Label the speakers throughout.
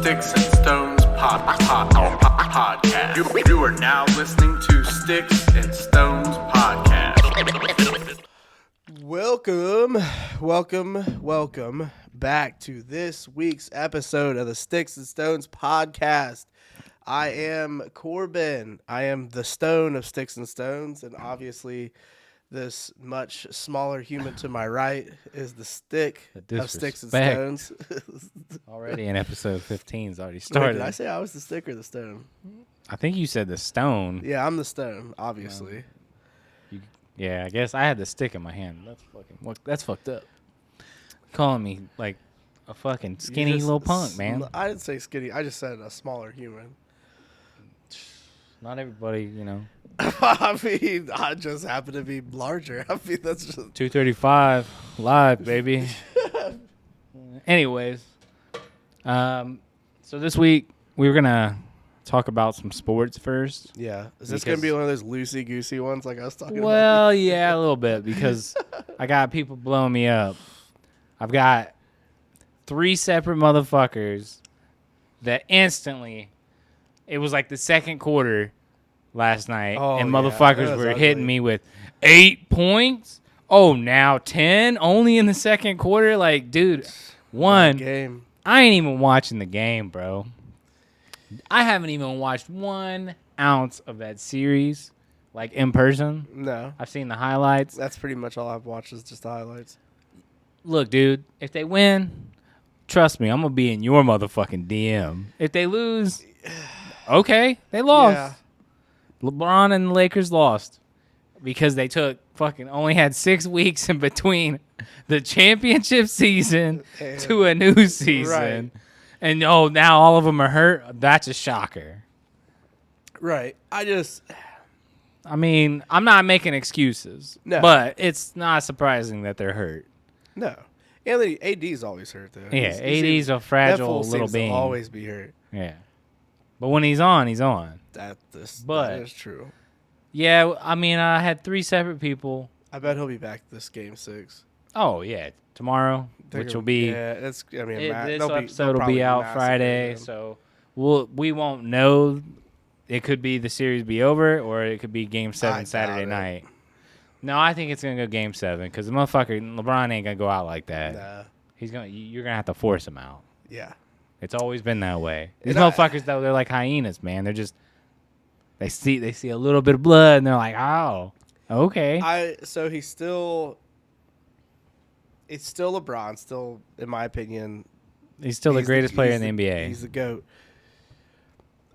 Speaker 1: Sticks and Stones podcast. You are now listening to Sticks and Stones podcast.
Speaker 2: Welcome back to this week's episode of the Sticks and Stones podcast. I am Corbin. I am the stone of Sticks and Stones, and obviously this much smaller human to my right is the stick of Sticks and Stones.
Speaker 3: Already in episode 15's already
Speaker 2: Wait,
Speaker 3: started.
Speaker 2: did I say I was the stick or the stone?
Speaker 3: I think you said the stone.
Speaker 2: Yeah, I'm the stone, obviously.
Speaker 3: Yeah, I guess I had the stick in my hand. That's fucked up. Calling me like a fucking skinny little punk, man.
Speaker 2: I didn't say skinny. I just said a smaller human.
Speaker 3: Not everybody, you know.
Speaker 2: I mean, I just happen to be larger. I mean, that's just
Speaker 3: 235 live, baby. Anyways, so this week we were gonna talk about some sports first.
Speaker 2: yeah. Is this gonna be one of those loosey goosey ones like I was talking about?
Speaker 3: Well, yeah, a little bit because I got people blowing me up. I've got 3 separate motherfuckers that instantly, it was like the second quarter last night, and motherfuckers were hitting me with 8 points. Oh, now 10 only in the second quarter. Like, dude,
Speaker 2: game.
Speaker 3: I ain't even watching the game, bro. I haven't even watched 1 ounce of that series, like in person.
Speaker 2: No,
Speaker 3: I've seen the highlights.
Speaker 2: that's pretty much all I've watched is just the highlights.
Speaker 3: Look, dude, if they win, trust me, I'm gonna be in your motherfucking DM. If they lose, okay, they lost.
Speaker 2: Yeah.
Speaker 3: LeBron and the Lakers lost because they only had 6 weeks in between the championship season to a new season.
Speaker 2: Right.
Speaker 3: And now all of them are hurt. That's a shocker.
Speaker 2: Right.
Speaker 3: I mean, I'm not making excuses,
Speaker 2: No.
Speaker 3: but it's not surprising that they're hurt.
Speaker 2: No. Anthony, AD's always hurt, though.
Speaker 3: Yeah,
Speaker 2: He's
Speaker 3: AD's a fragile little
Speaker 2: seems to
Speaker 3: being.
Speaker 2: always be hurt.
Speaker 3: Yeah. But when he's on, he's on.
Speaker 2: That
Speaker 3: But-
Speaker 2: is true.
Speaker 3: Yeah, I mean, I had 3 separate people.
Speaker 2: I bet he'll be back this game 6.
Speaker 3: Oh, yeah. Tomorrow, which will be...
Speaker 2: Yeah, that's, I mean,
Speaker 3: this episode will be out Friday, so we won't know. It could be the series be over, or it could be Game 7 Saturday night. No, I think it's going to go Game 7, because the motherfucker, LeBron ain't going to go out like that.
Speaker 2: Nah.
Speaker 3: You're going to have to force him out.
Speaker 2: Yeah.
Speaker 3: It's always been that way. These
Speaker 2: And
Speaker 3: motherfuckers, though, they're like hyenas, man. They're just... They see a little bit of blood, and they're like, oh, okay.
Speaker 2: So it's still LeBron, still, in my opinion.
Speaker 3: He's still the greatest player in the NBA.
Speaker 2: He's the GOAT.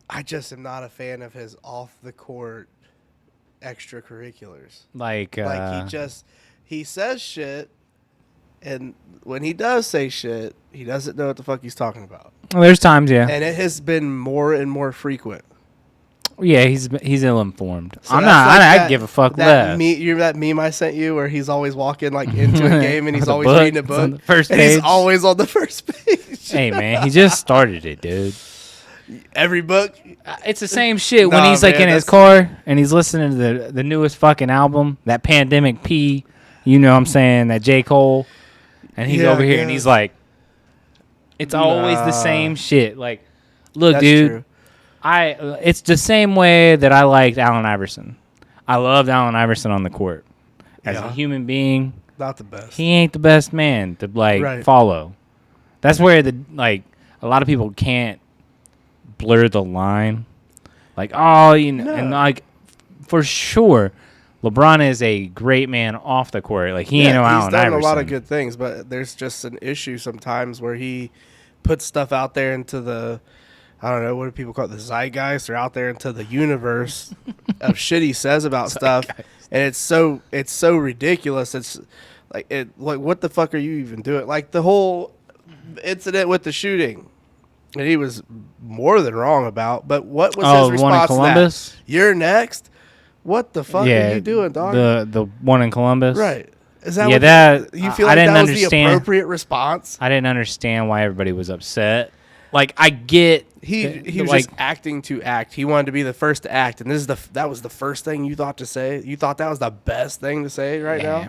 Speaker 2: I just am not a fan of his off-the-court extracurriculars.
Speaker 3: Like
Speaker 2: he says shit, and when he does say shit, he doesn't know what the fuck he's talking about.
Speaker 3: Well, there's times, yeah.
Speaker 2: And it has been more and more frequent.
Speaker 3: Yeah, he's ill-informed.
Speaker 2: So
Speaker 3: I give a fuck less.
Speaker 2: That meme I sent you where he's always walking like into a game and he's always reading a book.
Speaker 3: On the first
Speaker 2: and
Speaker 3: page.
Speaker 2: he's always on the first page.
Speaker 3: Hey, man, he just started it, dude.
Speaker 2: Every book.
Speaker 3: It's the same shit when
Speaker 2: Nah,
Speaker 3: he's like
Speaker 2: man,
Speaker 3: in his car and he's listening to the newest fucking album, that Pandemic P, you know what I'm saying, that J. Cole, and he's over here and he's like, it's always the same shit. Like, look,
Speaker 2: That's
Speaker 3: dude.
Speaker 2: true.
Speaker 3: It's the same way that I liked Allen Iverson. I loved Allen Iverson on the court. As a human being,
Speaker 2: Not the best.
Speaker 3: he ain't the best man to follow. That's where a lot of people can't blur the line. Like, and like for sure, LeBron is a great man off the court. Like he ain't no Allen Iverson.
Speaker 2: He's done a lot of good things, but there's just an issue sometimes where he puts stuff out there into the, I don't know, what do people call it, the zeitgeist, or out there into the universe of shit he says about stuff, and it's so ridiculous. It's like what the fuck are you even doing? Like the whole incident with the shooting, and he was more than wrong about. But what was his response
Speaker 3: one in Columbus?
Speaker 2: to that? You're next. What the fuck are you doing, dog?
Speaker 3: The one in Columbus,
Speaker 2: right? Is that you feel
Speaker 3: I
Speaker 2: like
Speaker 3: didn't
Speaker 2: that was
Speaker 3: understand.
Speaker 2: the appropriate response?
Speaker 3: I didn't understand why everybody was upset. Like, I get
Speaker 2: he was just acting to act. He wanted to be the first to act, and that was the first thing you thought to say. You thought that was the best thing to say now.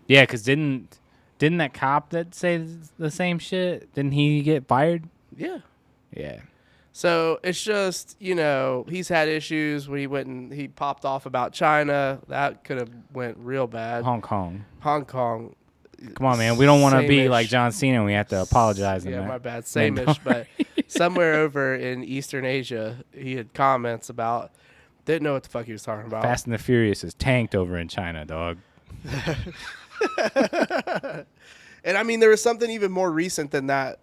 Speaker 3: Yeah, because didn't that cop that say the same shit? Didn't he get fired?
Speaker 2: Yeah.
Speaker 3: Yeah.
Speaker 2: So it's just, he's had issues when he went and he popped off about China. That could have went real bad.
Speaker 3: Hong Kong.
Speaker 2: Hong Kong.
Speaker 3: Come on, man. We don't want to be
Speaker 2: Same-ish.
Speaker 3: like John Cena. And we have to apologize.
Speaker 2: Yeah,
Speaker 3: in that.
Speaker 2: my bad.
Speaker 3: Man,
Speaker 2: Same-ish.
Speaker 3: don't
Speaker 2: But somewhere over in Eastern Asia, he had comments about, didn't know what the fuck he was talking about.
Speaker 3: Fast and the Furious is tanked over in China, dog.
Speaker 2: And I mean, there was something even more recent than that,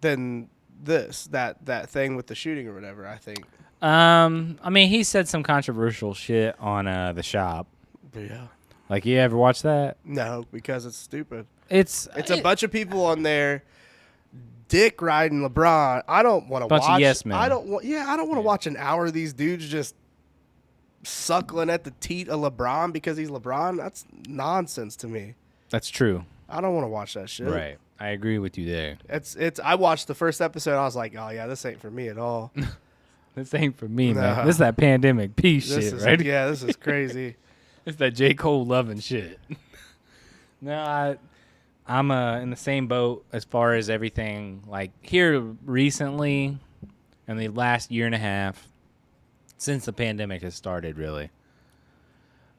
Speaker 2: than that thing with the shooting or whatever, I think.
Speaker 3: I mean, he said some controversial shit on the shop.
Speaker 2: Yeah.
Speaker 3: Like, you ever watch that?
Speaker 2: No, because it's stupid.
Speaker 3: It's
Speaker 2: a bunch of people on there dick riding LeBron. I don't want to watch.
Speaker 3: Bunch of yes men.
Speaker 2: I don't want to watch an hour of these dudes just suckling at the teat of LeBron because he's LeBron. That's nonsense to me.
Speaker 3: That's true.
Speaker 2: I don't want to watch that shit.
Speaker 3: Right. I agree with you there.
Speaker 2: It's. I watched the first episode. I was like, oh yeah, this ain't for me at all.
Speaker 3: This ain't for me,
Speaker 2: No.
Speaker 3: man. This is that pandemic peace
Speaker 2: This
Speaker 3: shit,
Speaker 2: is,
Speaker 3: right?
Speaker 2: Yeah, this is crazy.
Speaker 3: It's that J. Cole loving shit. No, I'm in the same boat as far as everything. Like, here recently, in the last year and a half, since the pandemic has started, really.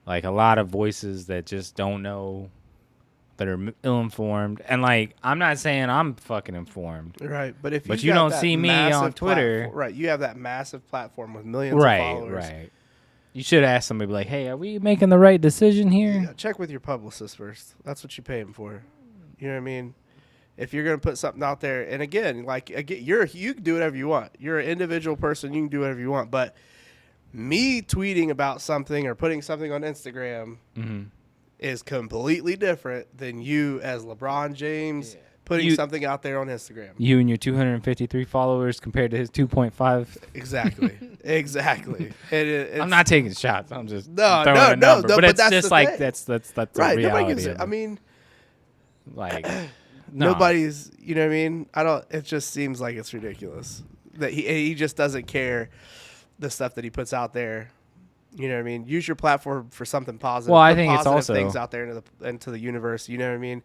Speaker 3: Like, a lot of voices that just don't know, that are ill-informed. And, like, I'm not saying I'm fucking informed.
Speaker 2: Right, but if
Speaker 3: But
Speaker 2: you
Speaker 3: you
Speaker 2: got
Speaker 3: don't
Speaker 2: that
Speaker 3: see me on
Speaker 2: massive
Speaker 3: Twitter.
Speaker 2: platform- right, you have that massive platform with millions of
Speaker 3: Right,
Speaker 2: followers.
Speaker 3: right. You should ask somebody, like, hey, are we making the right decision here?
Speaker 2: Yeah, check with your publicist first. That's what you pay him for. You know what I mean? If you're gonna put something out there, and again, you can do whatever you want. You're an individual person. You can do whatever you want. But me tweeting about something or putting something on Instagram is completely different than you as LeBron James putting something out there on Instagram.
Speaker 3: You and your 253 followers compared to his 2.5.
Speaker 2: Exactly. Exactly.
Speaker 3: I'm not taking shots. I'm just
Speaker 2: No,
Speaker 3: throwing
Speaker 2: no,
Speaker 3: a
Speaker 2: no,
Speaker 3: number.
Speaker 2: no,
Speaker 3: But
Speaker 2: but
Speaker 3: it's
Speaker 2: that's
Speaker 3: just
Speaker 2: the
Speaker 3: like
Speaker 2: thing.
Speaker 3: that's a
Speaker 2: right.
Speaker 3: reality.
Speaker 2: Nobody gives
Speaker 3: of
Speaker 2: it.
Speaker 3: it.
Speaker 2: I mean,
Speaker 3: like no.
Speaker 2: nobody's. You know what I mean? I don't. It just seems like it's ridiculous that he just doesn't care the stuff that he puts out there. You know what I mean? Use your platform for something positive.
Speaker 3: Well, I
Speaker 2: Put
Speaker 3: think it's
Speaker 2: positive
Speaker 3: also
Speaker 2: things out there into the universe. You know what I mean?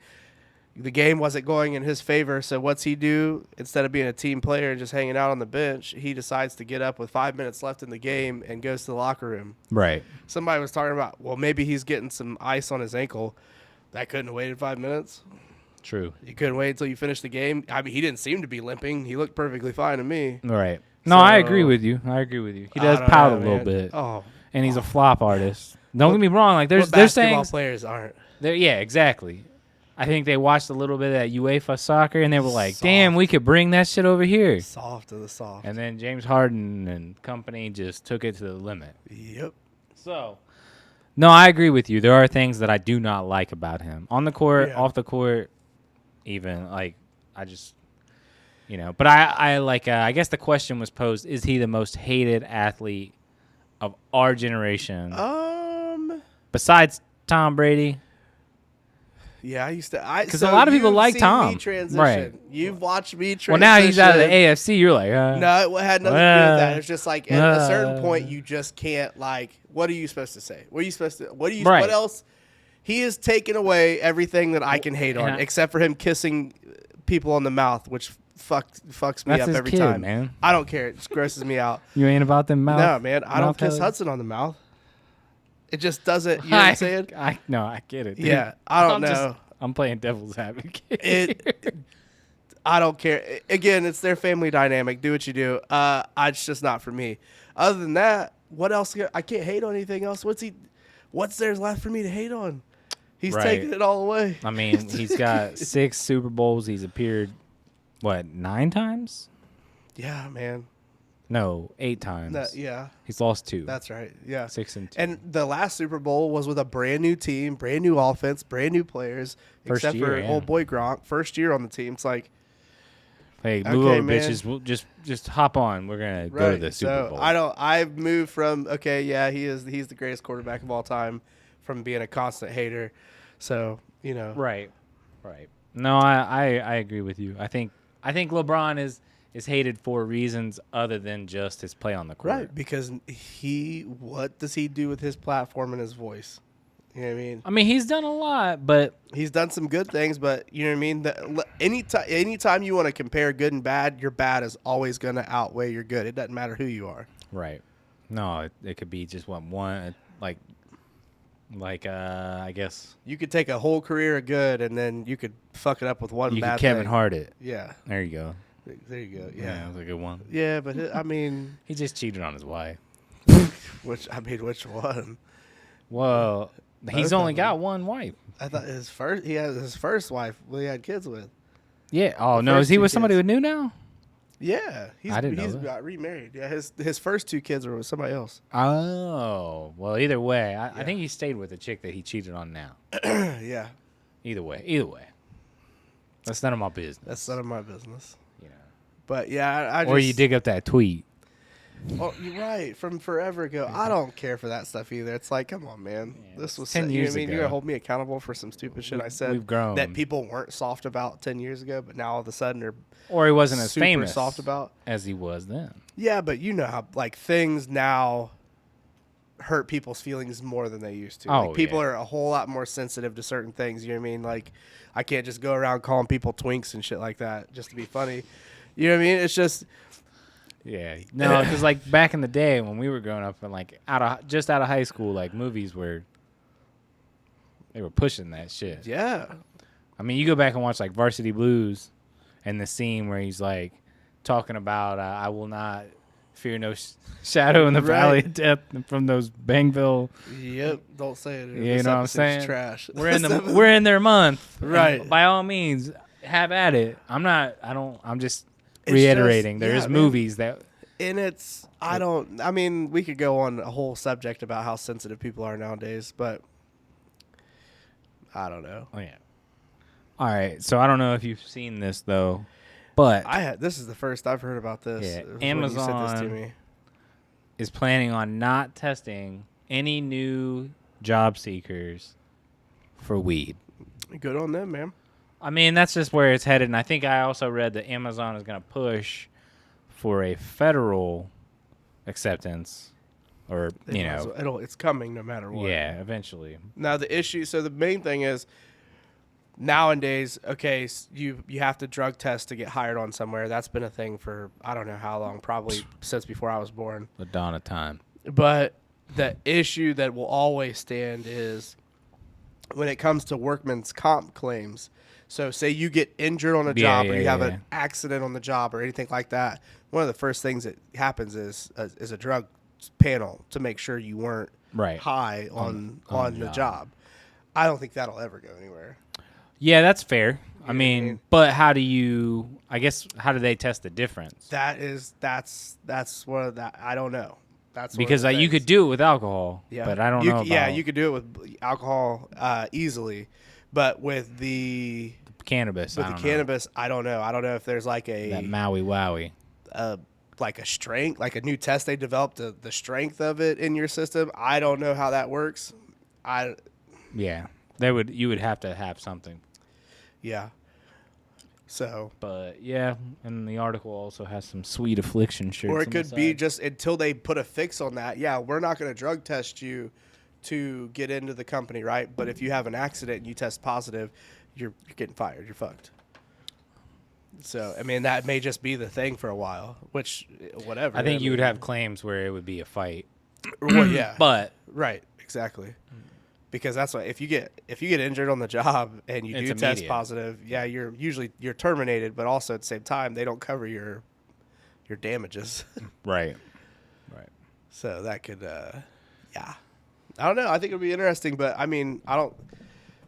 Speaker 2: The game wasn't going in his favor, so what's he do? Instead of being a team player and just hanging out on the bench, he decides to get up with 5 minutes left in the game and goes to the locker room.
Speaker 3: Right.
Speaker 2: Somebody was talking about, well, maybe he's getting some ice on his ankle. That couldn't have waited 5 minutes.
Speaker 3: True.
Speaker 2: You couldn't wait until you finished the game. I mean, he didn't seem to be limping. He looked perfectly fine to me.
Speaker 3: Right. No,
Speaker 2: So-
Speaker 3: I agree with you. He does
Speaker 2: I don't
Speaker 3: pout
Speaker 2: know,
Speaker 3: a little
Speaker 2: man.
Speaker 3: bit,
Speaker 2: Oh,
Speaker 3: and he's a flop artist. Don't get me wrong. Like there's
Speaker 2: basketball
Speaker 3: saying
Speaker 2: players aren't.
Speaker 3: yeah, exactly. I think they watched a little bit of that UEFA soccer and they were like,
Speaker 2: Soft.
Speaker 3: "Damn, we could bring that shit over here."
Speaker 2: Soft of the soft.
Speaker 3: And then James Harden and company just took it to the limit.
Speaker 2: Yep.
Speaker 3: So, no, I agree with you. There are things that I do not like about him on the court,
Speaker 2: Yeah.
Speaker 3: off the court, even like I just, But I like. I guess the question was posed: is he the most hated athlete of our generation besides Tom Brady?
Speaker 2: Yeah, I used to.
Speaker 3: Because a lot of people
Speaker 2: you've
Speaker 3: like
Speaker 2: seen
Speaker 3: Tom.
Speaker 2: Me transition.
Speaker 3: Right.
Speaker 2: You've watched me transition.
Speaker 3: Well, now he's out of the AFC. You're like,
Speaker 2: No, it had nothing to do with that. It's just like at a certain point, you just can't what are you supposed to say? What are you supposed to?
Speaker 3: Right.
Speaker 2: What else? He has taken away everything that I can hate on, except for him kissing people on the mouth, which fucks me
Speaker 3: That's
Speaker 2: up
Speaker 3: his
Speaker 2: every
Speaker 3: kid,
Speaker 2: time.
Speaker 3: man.
Speaker 2: I don't care. It just grosses me out.
Speaker 3: You ain't about them mouth.
Speaker 2: No, man, I don't
Speaker 3: mouth
Speaker 2: kiss
Speaker 3: heads?
Speaker 2: Hudson on the mouth. It just doesn't. You know what I'm saying?
Speaker 3: I get it. Dude.
Speaker 2: Yeah, I don't
Speaker 3: I'm
Speaker 2: know.
Speaker 3: I'm playing devil's advocate.
Speaker 2: I don't care. Again, it's their family dynamic. Do what you do. It's just not for me. Other than that, what else? I can't hate on anything else. What's there's left for me to hate on? He's
Speaker 3: Right.
Speaker 2: taking it all away.
Speaker 3: I mean, he's got 6 Super Bowls. He's appeared, 9 times?
Speaker 2: Yeah, man.
Speaker 3: No, 8 times.
Speaker 2: Yeah,
Speaker 3: He's lost 2.
Speaker 2: that's right. Yeah.
Speaker 3: 6 and 2.
Speaker 2: And the last Super Bowl was with a brand new team, brand new offense, brand new players,
Speaker 3: First
Speaker 2: except
Speaker 3: year,
Speaker 2: for
Speaker 3: yeah.
Speaker 2: old boy Gronk. First year on the team. It's like,
Speaker 3: Hey, move
Speaker 2: okay,
Speaker 3: over,
Speaker 2: man.
Speaker 3: bitches. We'll just hop on. We're gonna go to
Speaker 2: right.
Speaker 3: the Super Bowl.
Speaker 2: I've moved from he's the greatest quarterback of all time, from being a constant hater. So
Speaker 3: Right. No, I agree with you. I think LeBron is hated for reasons other than just his play on the court.
Speaker 2: right, because what does he do with his platform and his voice? You know what I mean?
Speaker 3: I mean, he's done a lot, but
Speaker 2: He's done some good things, but you know what I mean? Anytime you want to compare good and bad, your bad is always going to outweigh your good. It doesn't matter who you are.
Speaker 3: right. No, it could be just one I guess
Speaker 2: You could take a whole career of good, and then you could fuck it up with one
Speaker 3: you
Speaker 2: bad
Speaker 3: could Kevin
Speaker 2: thing.
Speaker 3: Hart it.
Speaker 2: Yeah.
Speaker 3: There you go.
Speaker 2: There you go.
Speaker 3: Yeah,
Speaker 2: Yeah.
Speaker 3: that was a good one.
Speaker 2: Yeah, but I mean,
Speaker 3: He just cheated on his wife.
Speaker 2: which one?
Speaker 3: Well, he's
Speaker 2: Both
Speaker 3: only
Speaker 2: of them.
Speaker 3: got one wife.
Speaker 2: I thought he had his first wife he had kids with.
Speaker 3: Yeah. Oh no,
Speaker 2: first
Speaker 3: is he
Speaker 2: two
Speaker 3: with somebody
Speaker 2: kids.
Speaker 3: new now?
Speaker 2: Yeah,
Speaker 3: I didn't know
Speaker 2: he's
Speaker 3: that.
Speaker 2: got remarried. Yeah, his first 2 kids were with somebody else.
Speaker 3: Oh, well, either way, I
Speaker 2: Yeah.
Speaker 3: think he stayed with the chick that he cheated on now.
Speaker 2: Yeah,
Speaker 3: Either way, that's none of my business.
Speaker 2: that's none of my business.
Speaker 3: You know.
Speaker 2: But yeah, I just,
Speaker 3: Or you dig up that tweet.
Speaker 2: Oh, you're right. From forever ago, I don't care for that stuff either. It's like, come on, man.
Speaker 3: Yeah,
Speaker 2: This was
Speaker 3: 10
Speaker 2: you know
Speaker 3: years
Speaker 2: what I mean?
Speaker 3: ago.
Speaker 2: You're gonna hold me accountable for some stupid shit I said
Speaker 3: we've grown.
Speaker 2: that people weren't soft about 10 years ago, but now all of a sudden they're
Speaker 3: Or he wasn't as
Speaker 2: super
Speaker 3: famous
Speaker 2: soft about.
Speaker 3: as he was then.
Speaker 2: Yeah, but you know how like things now hurt people's feelings more than they used to.
Speaker 3: Oh,
Speaker 2: Like, people
Speaker 3: yeah.
Speaker 2: are a whole lot more sensitive to certain things. You know what I mean? Like, I can't just go around calling people twinks and shit like that just to be funny. You know what I mean? It's just
Speaker 3: Yeah. No, because like back in the day when we were growing up and like out of high school, like movies they were pushing that shit.
Speaker 2: yeah.
Speaker 3: I mean, you go back and watch like Varsity Blues, and the scene where he's like talking about I will not fear no shadow in the valley
Speaker 2: Right.
Speaker 3: of death from those Bangville.
Speaker 2: Yep. Don't say it.
Speaker 3: You
Speaker 2: This
Speaker 3: know what I'm
Speaker 2: episode's
Speaker 3: saying?
Speaker 2: Trash.
Speaker 3: We're in their month, and
Speaker 2: Right.
Speaker 3: by all means, have at it. I'm just
Speaker 2: It's
Speaker 3: reiterating.
Speaker 2: just-
Speaker 3: There is
Speaker 2: yeah, man.
Speaker 3: movies that.
Speaker 2: And I mean, we could go on a whole subject about how sensitive people are nowadays, but I don't know.
Speaker 3: Oh yeah. All right, so I don't know if you've seen this though, but
Speaker 2: This is the first I've heard about this.
Speaker 3: Yeah,
Speaker 2: It was when you sent this to
Speaker 3: Amazon-
Speaker 2: me.
Speaker 3: is planning on not testing any new job seekers for weed.
Speaker 2: Good on them, man.
Speaker 3: I mean, that's just where it's headed. And I think I also read that Amazon is going to push for a federal acceptance or, you know,
Speaker 2: It's coming no matter what.
Speaker 3: yeah, eventually.
Speaker 2: Now so the main thing is nowadays, okay, you have to drug test to get hired on somewhere. That's been a thing for I don't know how long, probably since before I was born.
Speaker 3: The dawn of time.
Speaker 2: But the issue that will always stand is when it comes to workman's comp claims. So say you get injured on a job or you have an accident on the job or anything like that. One of the first things that happens is a drug panel to make sure you weren't
Speaker 3: Right.
Speaker 2: high on the job. I don't think that'll ever go anywhere.
Speaker 3: Yeah, that's fair. I
Speaker 2: I
Speaker 3: mean,
Speaker 2: mean?
Speaker 3: but how do they test the difference?
Speaker 2: That's one of that. I don't know. That's one of
Speaker 3: Because
Speaker 2: the
Speaker 3: you
Speaker 2: things.
Speaker 3: could do it with alcohol,
Speaker 2: Yeah.
Speaker 3: but I don't
Speaker 2: You
Speaker 3: know
Speaker 2: c- Yeah,
Speaker 3: about
Speaker 2: you could do it with alcohol easily, but with the
Speaker 3: cannabis. I don't know.
Speaker 2: cannabis, I don't know. I don't know if there's like
Speaker 3: That
Speaker 2: a
Speaker 3: Maui Wowie.
Speaker 2: like a strength, like a new test they developed the strength of it in your system. I don't know how that works.
Speaker 3: Yeah, you would have to have something.
Speaker 2: Yeah. So,
Speaker 3: But yeah, and the article also has some Sweet Affliction shirts.
Speaker 2: or it
Speaker 3: on the
Speaker 2: could be
Speaker 3: side.
Speaker 2: just until they put a fix on that. Yeah, we're not going to drug test you to get into the company, right? But if you have an accident and you test positive, you're getting fired. You're fucked. So, I mean, that may just be the thing for a while, which, whatever.
Speaker 3: I think you would
Speaker 2: mean,
Speaker 3: have claims where it would be a fight.
Speaker 2: Well, yeah.
Speaker 3: But
Speaker 2: Right, exactly. Because that's why if you get injured on the job and you
Speaker 3: It's
Speaker 2: do test
Speaker 3: immediate.
Speaker 2: positive, yeah, you're terminated, but also at the same time they don't cover your damages.
Speaker 3: right.
Speaker 2: So that could yeah. I don't know. I think it'll be interesting, but I mean, I don't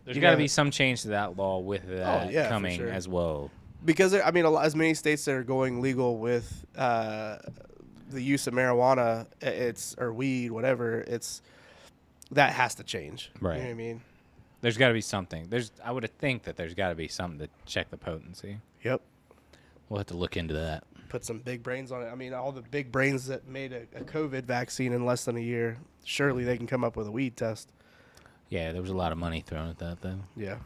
Speaker 3: There's
Speaker 2: You
Speaker 3: got to
Speaker 2: know-
Speaker 3: be some change to that law with that
Speaker 2: yeah, for
Speaker 3: coming
Speaker 2: sure.
Speaker 3: as well.
Speaker 2: because I mean, as many states that are going legal with the use of marijuana, or weed, whatever, that has to change.
Speaker 3: Right.
Speaker 2: You know what I mean?
Speaker 3: There's got to be something. I would think that there's got to be something to check the potency.
Speaker 2: Yep.
Speaker 3: We'll have to look into that.
Speaker 2: Put some big brains on it. I mean, all the big brains that made a COVID vaccine in less than a year, surely they can come up with a weed test.
Speaker 3: Yeah, there was a lot of money thrown at that, though.
Speaker 2: Yeah.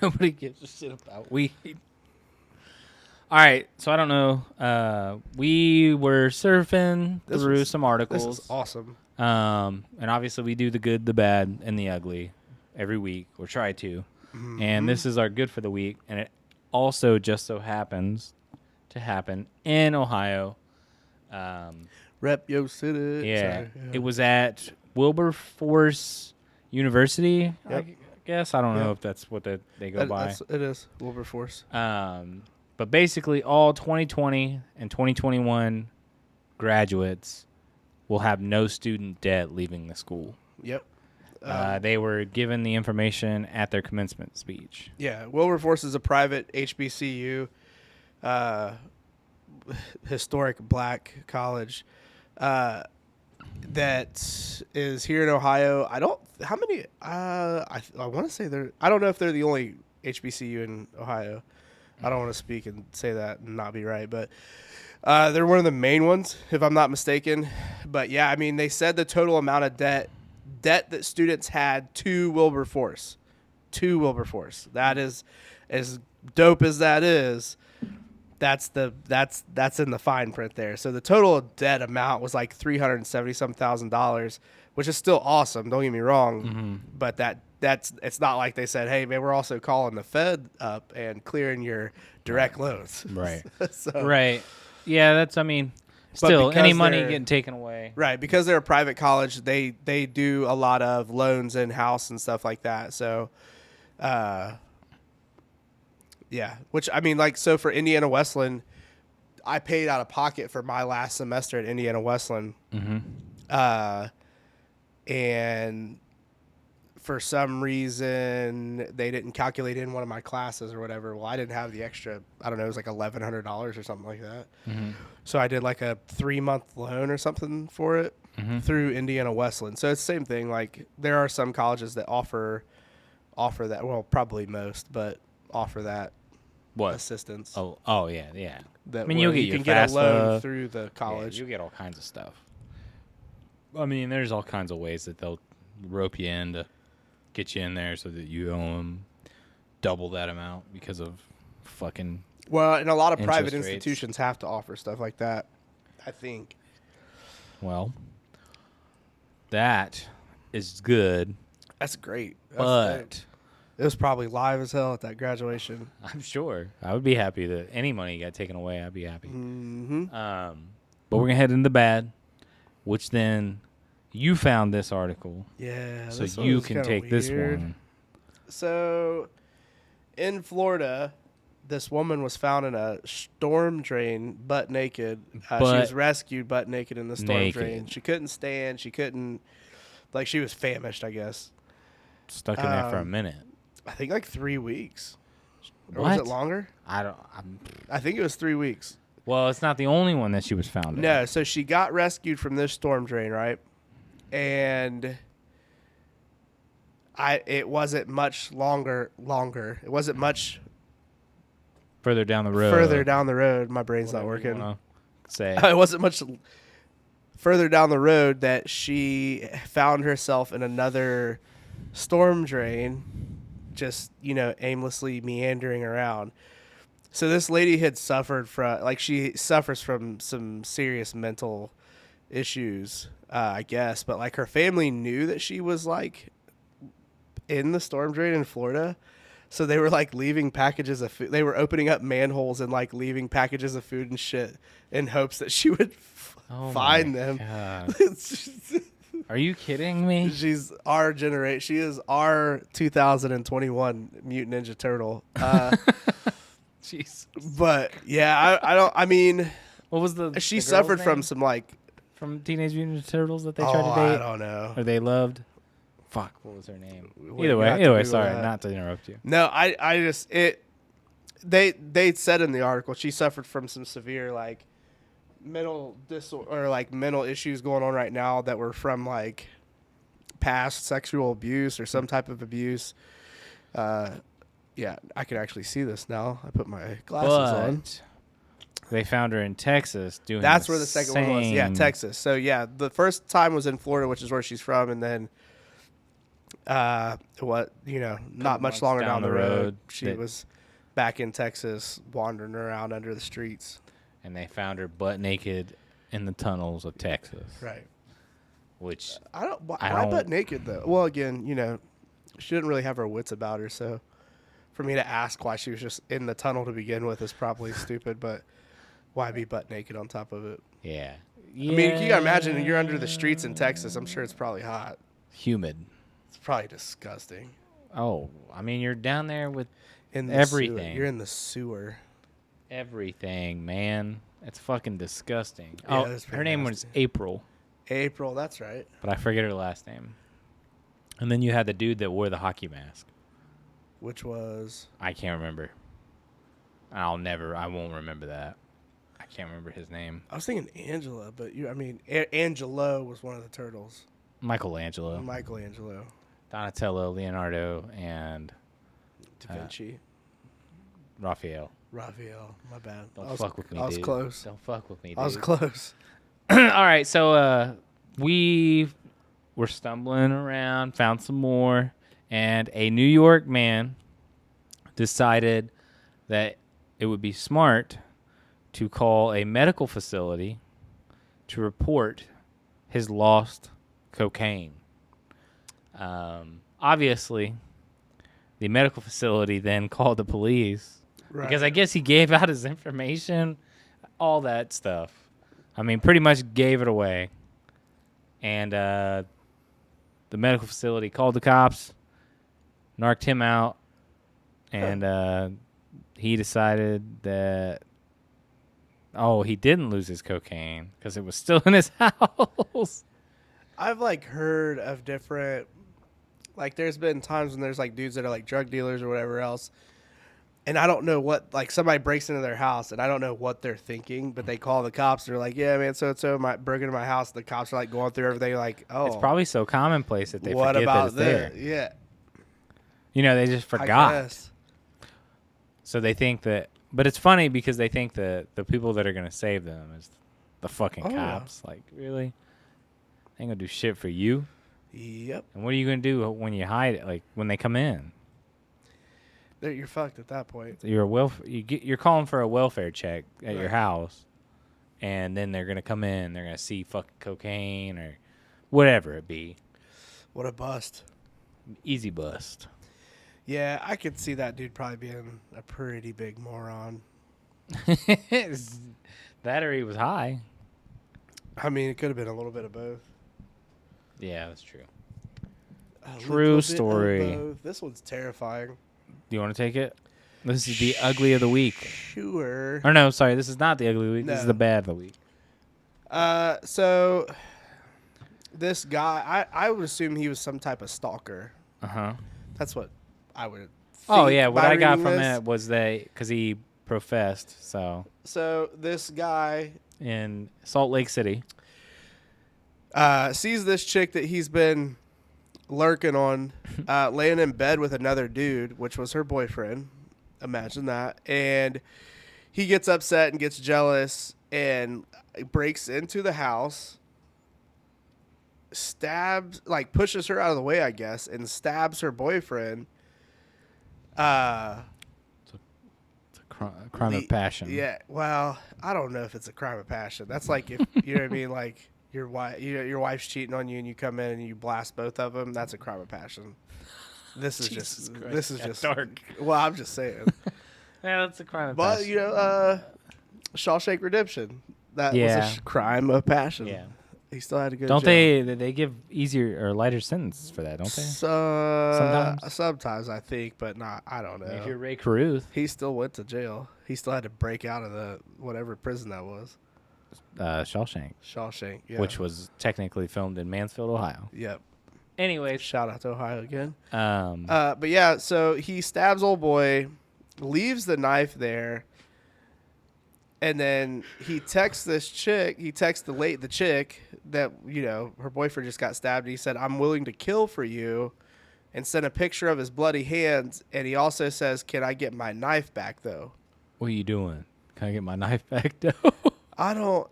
Speaker 3: Nobody gives a shit about weed. All right, so I don't know. We were surfing
Speaker 2: This
Speaker 3: through
Speaker 2: was-
Speaker 3: some
Speaker 2: This
Speaker 3: articles.
Speaker 2: is awesome.
Speaker 3: And obviously we do the good, the bad, and the ugly. every week, or try to. And this is our good for the week, and it also just so happens to happen in Ohio.
Speaker 2: Rep Yo City.
Speaker 3: Yeah,
Speaker 2: Sorry.
Speaker 3: it was at Wilberforce University.
Speaker 2: Yep.
Speaker 3: I guess I don't know
Speaker 2: Yep.
Speaker 3: if that's what they go by.
Speaker 2: It is Wilberforce.
Speaker 3: But basically, all 2020 and 2021 graduates will have no student debt leaving the school.
Speaker 2: Yep.
Speaker 3: They were given the information at their commencement speech.
Speaker 2: Yeah, Wilberforce is a private HBCU, historic black college, that is here in Ohio. I don't. How many? I want to say they're. I don't know if they're the only HBCU in Ohio. I don't want to speak and say that and not be right, but they're one of the main ones, if I'm not mistaken. But yeah, I mean, they said the total amount of debt that students had to Wilberforce. That is, as dope as that is, that's in the fine print there. So the total debt amount was like $370,000, which is still awesome. Don't get me wrong, but that's it's not like they said, hey man, we're also calling the Fed up and clearing your direct loans.
Speaker 3: Right.
Speaker 2: So,
Speaker 3: Right. Yeah, that's, I mean, still, any
Speaker 2: because
Speaker 3: money
Speaker 2: they're-
Speaker 3: getting taken away.
Speaker 2: Right, because they're a private college, they do a lot of loans in house and stuff like that. So, yeah, which I mean, like, so for Indiana Wesleyan, I paid out of pocket for my last semester at Indiana Wesleyan, and for some reason they didn't calculate in one of my classes or whatever. Well, I didn't have the extra. I don't know, it was like $1,100 or something like that. So I did like a 3-month loan or something for it through Indiana Wesleyan. So it's the same thing. Like, there are some colleges that offer that. Well, probably most, but offer that
Speaker 3: What?
Speaker 2: assistance.
Speaker 3: Oh yeah.
Speaker 2: That
Speaker 3: I mean,
Speaker 2: where
Speaker 3: you'll get
Speaker 2: you
Speaker 3: your
Speaker 2: can get a loan
Speaker 3: FAFSA.
Speaker 2: through the college.
Speaker 3: Yeah, you get all kinds of stuff. I mean, there's all kinds of ways that they'll rope you in to get you in there so that you owe them double that amount because of fucking.
Speaker 2: Well, and a lot of private
Speaker 3: Interest rates.
Speaker 2: institutions have to offer stuff like that, I think.
Speaker 3: Well, that is good,
Speaker 2: That's great. That's
Speaker 3: but
Speaker 2: dope. It was probably live as hell at that graduation.
Speaker 3: I'm sure I would be happy that any money got taken away. I'd be happy.
Speaker 2: Mm-hmm.
Speaker 3: But we're gonna head into the bad, which then you found this article,
Speaker 2: Yeah.
Speaker 3: so
Speaker 2: this one
Speaker 3: you
Speaker 2: was
Speaker 3: can
Speaker 2: kinda
Speaker 3: take this
Speaker 2: weird.
Speaker 3: one.
Speaker 2: So, in Florida, this woman was found in a storm drain, butt naked. She was rescued butt naked in the storm
Speaker 3: naked.
Speaker 2: drain. She couldn't stand. She couldn't, like, she was famished, I guess.
Speaker 3: Stuck in there for a minute.
Speaker 2: I think like 3 weeks. Or
Speaker 3: What?
Speaker 2: was it longer?
Speaker 3: I'm,
Speaker 2: I think it was 3 weeks.
Speaker 3: well, it's not the only one that she was found in.
Speaker 2: No, so she got rescued from this storm drain, right? And it wasn't much longer. It wasn't much
Speaker 3: Further down the road.
Speaker 2: further down the road. My brain's not
Speaker 3: whatever you
Speaker 2: working.
Speaker 3: wanna Say.
Speaker 2: It wasn't much further down the road that she found herself in another storm drain, just, aimlessly meandering around. So this lady had suffered she suffers from some serious mental issues, I guess. But, like, her family knew that she was, like, in the storm drain in Florida. So they were, like, leaving packages of food. They were opening up manholes and, like, leaving packages of food and shit in hopes that she would
Speaker 3: Oh
Speaker 2: find
Speaker 3: my
Speaker 2: them.
Speaker 3: God.
Speaker 2: It's just-
Speaker 3: Are you kidding me?
Speaker 2: She's our generation. She is our 2021 Mutant Ninja Turtle.
Speaker 3: Jeez.
Speaker 2: But yeah, I mean,
Speaker 3: What was the?
Speaker 2: she
Speaker 3: the girl's
Speaker 2: suffered from
Speaker 3: name?
Speaker 2: some, like,
Speaker 3: from Teenage Mutant Ninja Turtles that they tried to
Speaker 2: I
Speaker 3: date,
Speaker 2: don't know.
Speaker 3: or they loved. Fuck, what was her name?
Speaker 2: We
Speaker 3: Either
Speaker 2: have
Speaker 3: way,
Speaker 2: to Google
Speaker 3: sorry,
Speaker 2: that.
Speaker 3: not to interrupt you.
Speaker 2: No, I just they said in the article she suffered from some severe, like, mental mental issues going on right now that were from, like, past sexual abuse or some type of abuse. Yeah, I can actually see this now. I put my glasses on.
Speaker 3: But they found her in Texas doing.
Speaker 2: That's where the second one was. Yeah,
Speaker 3: same-
Speaker 2: Texas. So yeah, the first time was in Florida, which is where she's from, and then not much
Speaker 3: months
Speaker 2: longer down the road, she
Speaker 3: that-
Speaker 2: was back in Texas, wandering around under the streets.
Speaker 3: And they found her butt naked in the tunnels of Texas.
Speaker 2: Right.
Speaker 3: Which
Speaker 2: I don't. Why
Speaker 3: I don't-
Speaker 2: butt naked though? Well, again, she didn't really have her wits about her, so for me to ask why she was just in the tunnel to begin with is probably stupid, but why be butt naked on top of it?
Speaker 3: Yeah.
Speaker 2: I mean, you gotta imagine you're under the streets in Texas. I'm sure it's probably hot.
Speaker 3: Humid.
Speaker 2: It's probably disgusting.
Speaker 3: Oh, I mean, you're down there with
Speaker 2: In the
Speaker 3: everything.
Speaker 2: Sewer. You're in the sewer.
Speaker 3: Everything, man. It's fucking disgusting.
Speaker 2: Yeah,
Speaker 3: Oh,
Speaker 2: that's pretty
Speaker 3: her name was
Speaker 2: nasty.
Speaker 3: April,
Speaker 2: April, that's right.
Speaker 3: but I forget her last name. And then you had the dude that wore the hockey mask.
Speaker 2: Which was
Speaker 3: I can't remember. I won't remember that. I can't remember his name.
Speaker 2: I was thinking Angela, but Angelo was one of the turtles.
Speaker 3: Michelangelo.
Speaker 2: Michelangelo.
Speaker 3: Donatello, Leonardo, and
Speaker 2: Da Vinci.
Speaker 3: Raphael.
Speaker 2: Raphael. My bad.
Speaker 3: Don't fuck with me,
Speaker 2: I was
Speaker 3: dude.
Speaker 2: close.
Speaker 3: Don't fuck with me, dude.
Speaker 2: I was close.
Speaker 3: All right, so we were stumbling around, found some more, and a New York man decided that it would be smart to call a medical facility to report his lost cocaine. Obviously, the medical facility then called the police because I guess he gave out his information, all that stuff. I mean, pretty much gave it away. And the medical facility called the cops, narked him out, and he decided that, he didn't lose his cocaine because it was still in his house.
Speaker 2: I've heard of different, there's been times when there's dudes that are drug dealers or whatever else, and I don't know what, somebody breaks into their house and I don't know what they're thinking, but they call the cops. They're like, yeah, man, so broke into my house. The cops are going through everything
Speaker 3: It's probably so commonplace that they
Speaker 2: what
Speaker 3: forget
Speaker 2: about
Speaker 3: that it's there.
Speaker 2: Yeah.
Speaker 3: They just
Speaker 2: I
Speaker 3: forgot.
Speaker 2: guess.
Speaker 3: So they think that, but it's funny because they think that the people that are going to save them is the fucking cops.
Speaker 2: Yeah.
Speaker 3: Really? They ain't going to do shit for you.
Speaker 2: Yep.
Speaker 3: And what are you going to do when you hide it? When they come in?
Speaker 2: You're fucked at that point.
Speaker 3: You're calling for a welfare check at your house, and then they're going to come in. They're going to see fucking cocaine or whatever it be.
Speaker 2: What a bust.
Speaker 3: Easy bust.
Speaker 2: Yeah, I could see that dude probably being a pretty big moron.
Speaker 3: That or he was high.
Speaker 2: I mean, it could have been a little bit of both.
Speaker 3: Yeah, that's true.
Speaker 2: A
Speaker 3: True
Speaker 2: little bit
Speaker 3: story.
Speaker 2: of both. This one's terrifying.
Speaker 3: Do you want to take it? This is the ugly of the week.
Speaker 2: Sure.
Speaker 3: Or no, sorry, this is not the ugly of the week. This is
Speaker 2: No.
Speaker 3: the bad of the week.
Speaker 2: So this guy, I would assume he was some type of stalker.
Speaker 3: Uh-huh.
Speaker 2: That's what I would think.
Speaker 3: Oh, yeah, what
Speaker 2: by
Speaker 3: I got
Speaker 2: reading
Speaker 3: from
Speaker 2: this.
Speaker 3: it was because he professed,
Speaker 2: So this guy
Speaker 3: in Salt Lake City.
Speaker 2: sees this chick that he's been lurking on, laying in bed with another dude, which was her boyfriend. Imagine that. And he gets upset and gets jealous and breaks into the house, stabs, pushes her out of the way, I guess, and stabs her boyfriend.
Speaker 3: It's a crime of passion.
Speaker 2: Yeah. Well, I don't know if it's a crime of passion. That's if, you know what I mean? Your wife, your wife's cheating on you, and you come in and you blast both of them. That's a crime of passion. This is
Speaker 3: Jesus Christ,
Speaker 2: this is
Speaker 3: that's
Speaker 2: just
Speaker 3: dark.
Speaker 2: Well, I'm just saying.
Speaker 3: Yeah, that's a crime of
Speaker 2: But
Speaker 3: passion.
Speaker 2: Shawshank Redemption. That was
Speaker 3: Yeah.
Speaker 2: a crime of passion.
Speaker 3: Yeah.
Speaker 2: He still had to go.
Speaker 3: Don't
Speaker 2: to jail.
Speaker 3: they give easier or lighter sentences for that, don't they?
Speaker 2: Sometimes I think, but not. I don't know.
Speaker 3: If you're Ray Caruth.
Speaker 2: He still went to jail. He still had to break out of the whatever prison that was.
Speaker 3: Shawshank,
Speaker 2: Shawshank. Yeah.
Speaker 3: which was technically filmed in Mansfield, Ohio.
Speaker 2: Yep.
Speaker 3: Anyways,
Speaker 2: Shout out to Ohio again.
Speaker 3: um,
Speaker 2: But yeah, so he stabs old boy, leaves the knife there, and then he texts this chick. He texts the chick that her boyfriend just got stabbed. He said, "I'm willing to kill for you," and sent a picture of his bloody hands. And he also says, "Can I get my knife back though?"
Speaker 3: what are you doing? Can I get my knife back, though?
Speaker 2: I don't.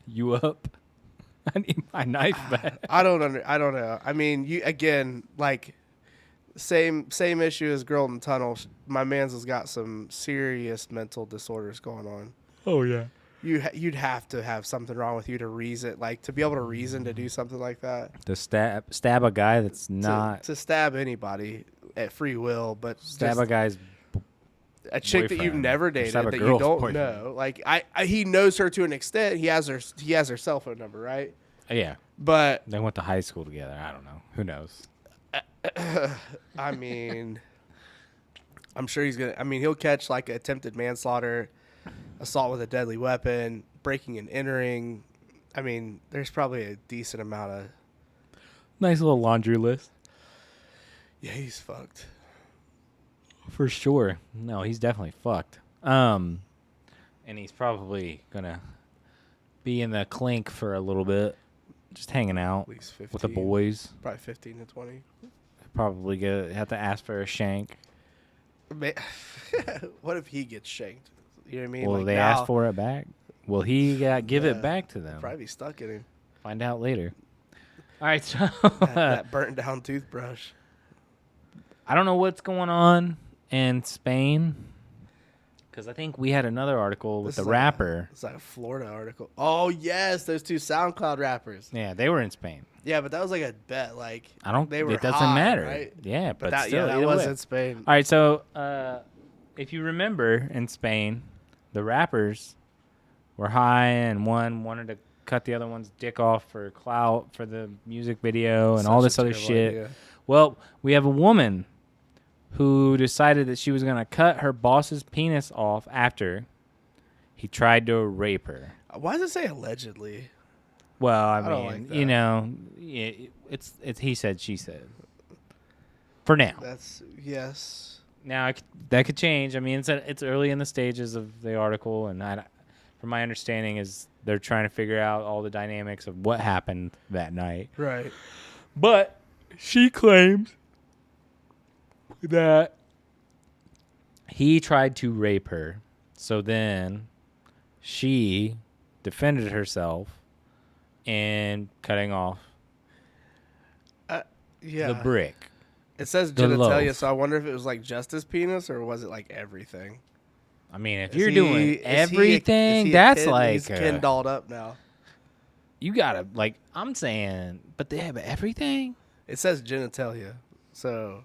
Speaker 3: You up? I need my knife back.
Speaker 2: I don't know. I mean, you again, same issue as Girl in the Tunnel. My man's has got some serious mental disorders going on.
Speaker 3: Oh, yeah.
Speaker 2: you'd have to have something wrong with you to reason, like to be able to reason to do something like that.
Speaker 3: To stab a guy that's not
Speaker 2: To stab anybody at free will, but
Speaker 3: stab
Speaker 2: just
Speaker 3: a guy's
Speaker 2: a chick that you've
Speaker 3: boyfriend,
Speaker 2: never
Speaker 3: or
Speaker 2: dated
Speaker 3: stab a
Speaker 2: that you
Speaker 3: girl's
Speaker 2: don't
Speaker 3: boyfriend.
Speaker 2: know. Like he knows her to an extent. He has her cell phone number, right?
Speaker 3: Yeah.
Speaker 2: But
Speaker 3: They went to high school together. I don't know. Who knows?
Speaker 2: I mean, I'm sure he's gonna. I mean, he'll catch like attempted manslaughter, assault with a deadly weapon, breaking and entering. I mean, there's probably a decent amount of.
Speaker 3: Nice little laundry list.
Speaker 2: Yeah, he's fucked.
Speaker 3: For sure. No, he's definitely fucked. And he's probably gonna be in the clink for a little bit, just hanging out
Speaker 2: At least 15,
Speaker 3: with the boys.
Speaker 2: Probably 15 to 20.
Speaker 3: Probably have to ask for a shank.
Speaker 2: What if he gets shanked? You know what I mean?
Speaker 3: Will
Speaker 2: like
Speaker 3: they
Speaker 2: now,
Speaker 3: ask for it back? Will he give it back to them?
Speaker 2: Probably be stuck in him.
Speaker 3: Find out later. All right, so
Speaker 2: that burnt down toothbrush.
Speaker 3: I don't know what's going on in Spain, because I think we had another article with
Speaker 2: This
Speaker 3: the
Speaker 2: is like
Speaker 3: rapper.
Speaker 2: It's like a Florida article. Oh yes, those two SoundCloud rappers.
Speaker 3: Yeah, they were in Spain.
Speaker 2: Yeah, but that was like a bet. Like
Speaker 3: I don't.
Speaker 2: They were
Speaker 3: It doesn't
Speaker 2: hot,
Speaker 3: matter.
Speaker 2: right?
Speaker 3: Yeah, but
Speaker 2: that
Speaker 3: still,
Speaker 2: that
Speaker 3: either
Speaker 2: was
Speaker 3: way.
Speaker 2: in Spain.
Speaker 3: All right, so if you remember, in Spain, the rappers were high, and one wanted to cut the other one's dick off for clout for the music video and all this other shit. Well, we have a woman who decided that she was going to cut her boss's penis off after he tried to rape her.
Speaker 2: Why does it say allegedly?
Speaker 3: Well, I
Speaker 2: don't
Speaker 3: mean,
Speaker 2: like that.
Speaker 3: you know, it's he said, she said. For now.
Speaker 2: That's yes.
Speaker 3: Now that could change. I mean, it's early in the stages of the article, and from my understanding, is they're trying to figure out all the dynamics of what happened that night.
Speaker 2: Right.
Speaker 3: But she claims that he tried to rape her, so then she defended herself in cutting off
Speaker 2: Yeah.
Speaker 3: the brick.
Speaker 2: It says
Speaker 3: the
Speaker 2: genitalia,
Speaker 3: loaf.
Speaker 2: so I wonder if it was like just his penis or was it like everything?
Speaker 3: I mean, if
Speaker 2: Is
Speaker 3: you're
Speaker 2: he-
Speaker 3: doing
Speaker 2: is he a-
Speaker 3: everything,
Speaker 2: is he a
Speaker 3: that's
Speaker 2: kid?
Speaker 3: like
Speaker 2: He's Ken dolled up now.
Speaker 3: you gotta like. I'm saying, but they have everything.
Speaker 2: It says genitalia, so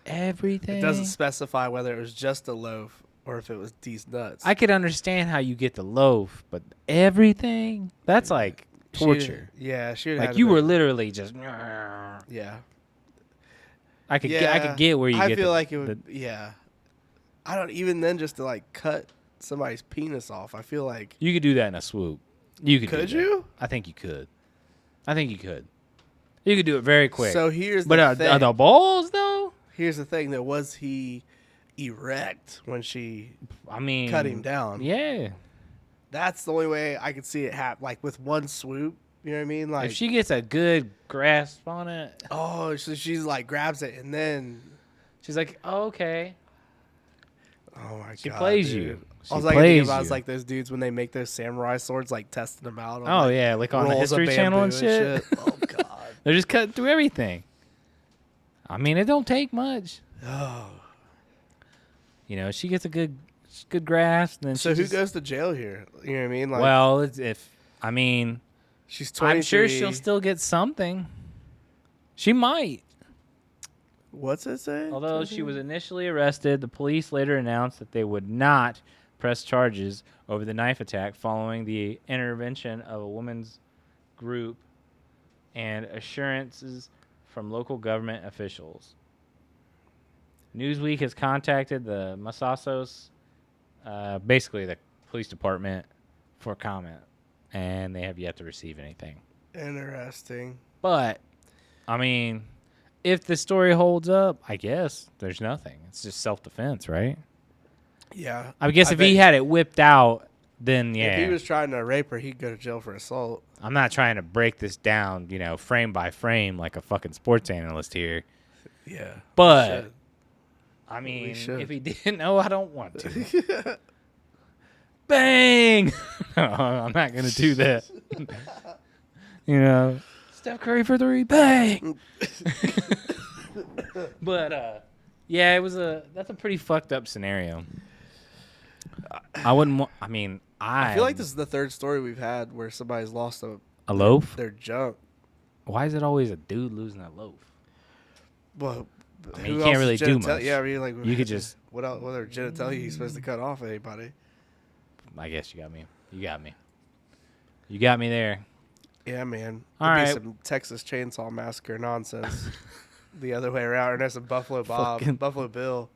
Speaker 3: Everything.
Speaker 2: it doesn't specify whether it was just a loaf or if it was these nuts.
Speaker 3: I could understand how you get the loaf, but everything, that's like torture.
Speaker 2: She
Speaker 3: Like you were literally just.
Speaker 2: Yeah.
Speaker 3: I could get where you
Speaker 2: I
Speaker 3: get.
Speaker 2: feel like it would. Yeah. I don't even then just to like cut somebody's penis off. I feel like.
Speaker 3: You could do that in a swoop. You could.
Speaker 2: Could
Speaker 3: do that.
Speaker 2: you?
Speaker 3: I think you could. You could do it very quick.
Speaker 2: So here's the
Speaker 3: but
Speaker 2: thing.
Speaker 3: are the balls though?
Speaker 2: Here's the thing. That was he erect when she
Speaker 3: I mean,
Speaker 2: cut him down?
Speaker 3: Yeah.
Speaker 2: That's the only way I could see it happen. Like with one swoop. You know what I mean? Like
Speaker 3: If she gets a good grasp on it,
Speaker 2: oh, so she's like grabs it and then.
Speaker 3: she's like, oh, okay.
Speaker 2: Oh my god.
Speaker 3: She plays
Speaker 2: dude.
Speaker 3: you. She
Speaker 2: All I can think
Speaker 3: plays
Speaker 2: about is
Speaker 3: you.
Speaker 2: like those dudes when they make those samurai swords, like testing them out. On,
Speaker 3: Oh
Speaker 2: like,
Speaker 3: yeah, like on the
Speaker 2: rolls of
Speaker 3: History Channel and
Speaker 2: bamboo
Speaker 3: shit.
Speaker 2: Oh god.
Speaker 3: They're just cutting through everything. I mean, it don't take much.
Speaker 2: Oh.
Speaker 3: You know, she gets a good grasp, and then
Speaker 2: So
Speaker 3: she
Speaker 2: who
Speaker 3: just,
Speaker 2: goes to jail here? You know what I mean? Like,
Speaker 3: well, I mean,
Speaker 2: she's 23.
Speaker 3: I'm sure she'll still get something. She might.
Speaker 2: What's it say?
Speaker 3: Although she was initially arrested, the police later announced that they would not press charges over the knife attack following the intervention of a women's group and assurances from local government officials. Newsweek has contacted the Masasos, basically the police department, for comment, and they have yet to receive anything.
Speaker 2: Interesting.
Speaker 3: But, I mean, if the story holds up, I guess there's nothing. It's just self-defense, right?
Speaker 2: Yeah.
Speaker 3: I guess if
Speaker 2: bet
Speaker 3: he had it whipped out, then yeah.
Speaker 2: If he was trying to rape her, he'd go to jail for assault.
Speaker 3: I'm not trying to break this down, frame by frame like a fucking sports analyst here.
Speaker 2: Yeah.
Speaker 3: But,
Speaker 2: Should.
Speaker 3: I mean,
Speaker 2: should.
Speaker 3: if he didn't know, I don't want to. Bang! No, I'm not going to do that. Steph Curry for 3, bang! But, yeah, that's a pretty fucked up scenario. I wouldn't want,
Speaker 2: I feel like this is the third story we've had where somebody's lost
Speaker 3: a loaf.
Speaker 2: their junk.
Speaker 3: Why is it always a dude losing a loaf?
Speaker 2: Well,
Speaker 3: I mean, you can't really do much.
Speaker 2: Yeah, I mean, like
Speaker 3: you could just.
Speaker 2: What other genitalia you supposed to cut off anybody?
Speaker 3: I guess you got me. You got me there.
Speaker 2: Yeah, man.
Speaker 3: All
Speaker 2: There'd
Speaker 3: right.
Speaker 2: be some Texas Chainsaw Massacre nonsense. The other way around. And there's some Buffalo Bob, Buffalo Bill.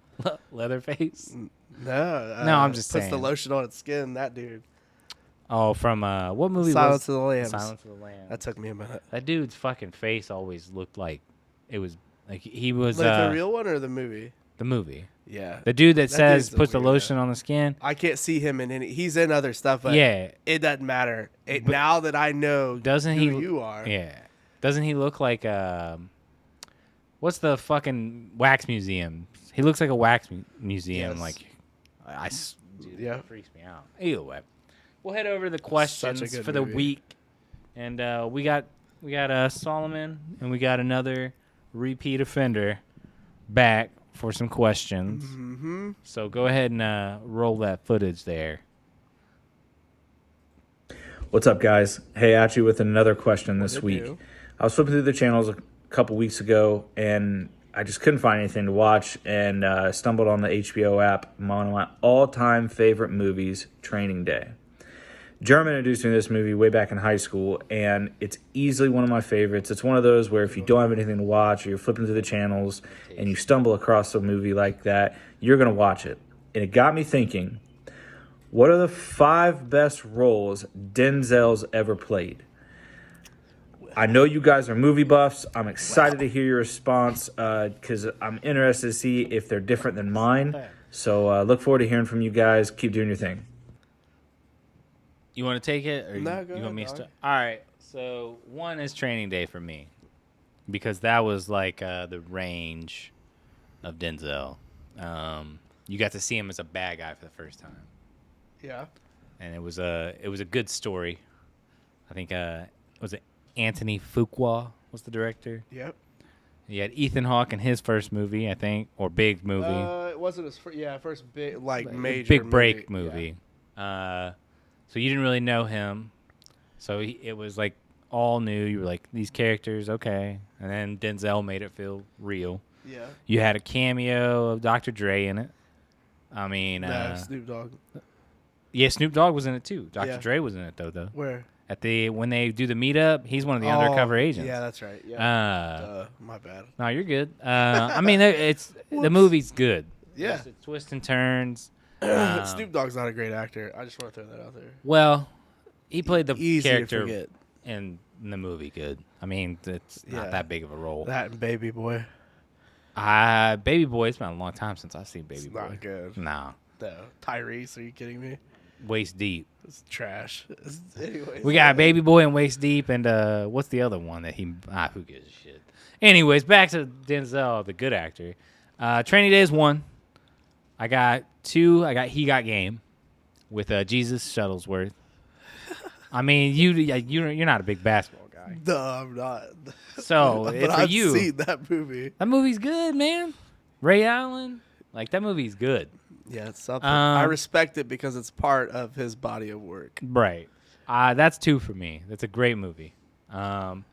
Speaker 3: Leatherface.
Speaker 2: No,
Speaker 3: I'm just
Speaker 2: puts
Speaker 3: saying.
Speaker 2: the lotion on its skin. That dude.
Speaker 3: Oh, from what movie?
Speaker 2: Silence
Speaker 3: was
Speaker 2: of the Lambs.
Speaker 3: Silence of the Lambs.
Speaker 2: That took me a minute.
Speaker 3: That dude's fucking face always looked like it was like he was
Speaker 2: Like the real one or the movie?
Speaker 3: the movie.
Speaker 2: Yeah.
Speaker 3: The dude that says
Speaker 2: dude's a
Speaker 3: puts the
Speaker 2: weirdo.
Speaker 3: lotion on the skin.
Speaker 2: I can't see him in any. He's in other stuff, but
Speaker 3: Yeah.
Speaker 2: it doesn't matter.
Speaker 3: But
Speaker 2: Now that I know
Speaker 3: doesn't
Speaker 2: who
Speaker 3: he-
Speaker 2: you are.
Speaker 3: Yeah. Doesn't he look like what's the fucking wax museum? He looks like a wax museum.
Speaker 2: Yes.
Speaker 3: Like, dude,
Speaker 2: Yeah.
Speaker 3: that freaks me out. Either way, we'll head over to the questions
Speaker 2: good
Speaker 3: for the
Speaker 2: movie.
Speaker 3: week, and we got Solomon, and we got another repeat offender back for some questions.
Speaker 2: Mm-hmm.
Speaker 3: So go ahead and roll that footage there.
Speaker 4: What's up, guys? Hey, at you with another question this
Speaker 2: it
Speaker 4: week.
Speaker 2: do?
Speaker 4: I was flipping through the channels a couple weeks ago, and I just couldn't find anything to watch, and stumbled on the HBO app. One of my all-time favorite movies, Training Day. Jeremy introduced me to this movie way back in high school, and it's easily one of my favorites. It's one of those where if you don't have anything to watch, or you're flipping through the channels, and you stumble across a movie like that, you're going to watch it. And it got me thinking, what are the 5 best roles Denzel's ever played? I know you guys are movie buffs. I'm excited to hear your response because I'm interested to see if they're different than mine. So look forward to hearing from you guys. Keep doing your thing.
Speaker 3: You want to take it, or
Speaker 2: No,
Speaker 3: you
Speaker 2: go
Speaker 3: want
Speaker 2: ahead,
Speaker 3: me to
Speaker 2: dog.
Speaker 3: start? All right. So one is Training Day for me, because that was like the range of Denzel. You got to see him as a bad guy for the first time,
Speaker 2: Yeah.
Speaker 3: and it was a good story. I think was it Anthony Fuqua was the director.
Speaker 2: Yep.
Speaker 3: He had Ethan Hawke in his first movie, I think, or big movie.
Speaker 2: It wasn't his first big major
Speaker 3: big break
Speaker 2: movie.
Speaker 3: movie. So you didn't really know him. So it was like all new. You were like, these characters, okay. And then Denzel made it feel real.
Speaker 2: Yeah.
Speaker 3: You had a cameo of Dr. Dre in it. I mean,
Speaker 2: Snoop Dogg.
Speaker 3: yeah, Snoop Dogg was in it too. Dr.
Speaker 2: Yeah.
Speaker 3: Dre was in it though.
Speaker 2: Where?
Speaker 3: When they do the meetup, he's one of the undercover agents.
Speaker 2: Yeah, that's right. Yeah. My bad.
Speaker 3: No, you're good. I mean, the movie's good.
Speaker 2: Yeah.
Speaker 3: Lots of twists and turns.
Speaker 2: Snoop Dogg's not a great actor. I just want to throw that out there.
Speaker 3: Well, he played the
Speaker 2: Easy to
Speaker 3: character
Speaker 2: forget.
Speaker 3: in the movie good. I mean, it's not
Speaker 2: Yeah.
Speaker 3: that big of a role.
Speaker 2: That and Baby Boy.
Speaker 3: Baby Boy, it's been a long time since I've seen Baby
Speaker 2: It's
Speaker 3: Boy.
Speaker 2: not good.
Speaker 3: No.
Speaker 2: No. Tyrese, are you kidding me?
Speaker 3: Waist deep.
Speaker 2: It's trash. Anyways.
Speaker 3: We got Baby Boy and Waist Deep, and what's the other one that who gives a shit? Anyways, back to Denzel, the good actor. Training Day is 1. I got 2. I got He Got Game with Jesus Shuttlesworth. I mean, you're not a big basketball guy.
Speaker 2: No, I'm not.
Speaker 3: So
Speaker 2: But
Speaker 3: for
Speaker 2: I've
Speaker 3: you,
Speaker 2: seen that movie.
Speaker 3: that movie's good, man. Ray Allen, like that movie's good.
Speaker 2: Yeah, it's something. I respect it because it's part of his body of work.
Speaker 3: Right. That's 2 for me. That's a great movie. Antoine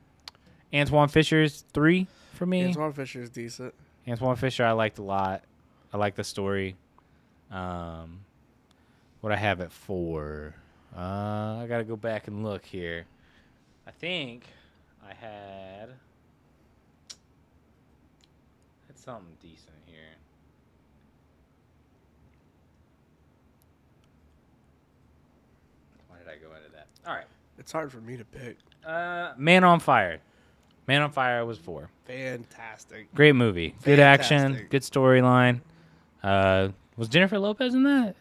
Speaker 3: Fisher's 3 for me.
Speaker 2: Antoine Fisher's decent.
Speaker 3: Antoine Fisher I liked a lot. I like the story. What I have it for? I gotta go back and look here. I think I had something decent here. Why did I go into that? All right.
Speaker 2: It's hard for me to pick.
Speaker 3: Man on Fire. Man on Fire was 4.
Speaker 2: Fantastic.
Speaker 3: Great movie. Good action.
Speaker 2: Fantastic.
Speaker 3: Good storyline. Was Jennifer Lopez in that?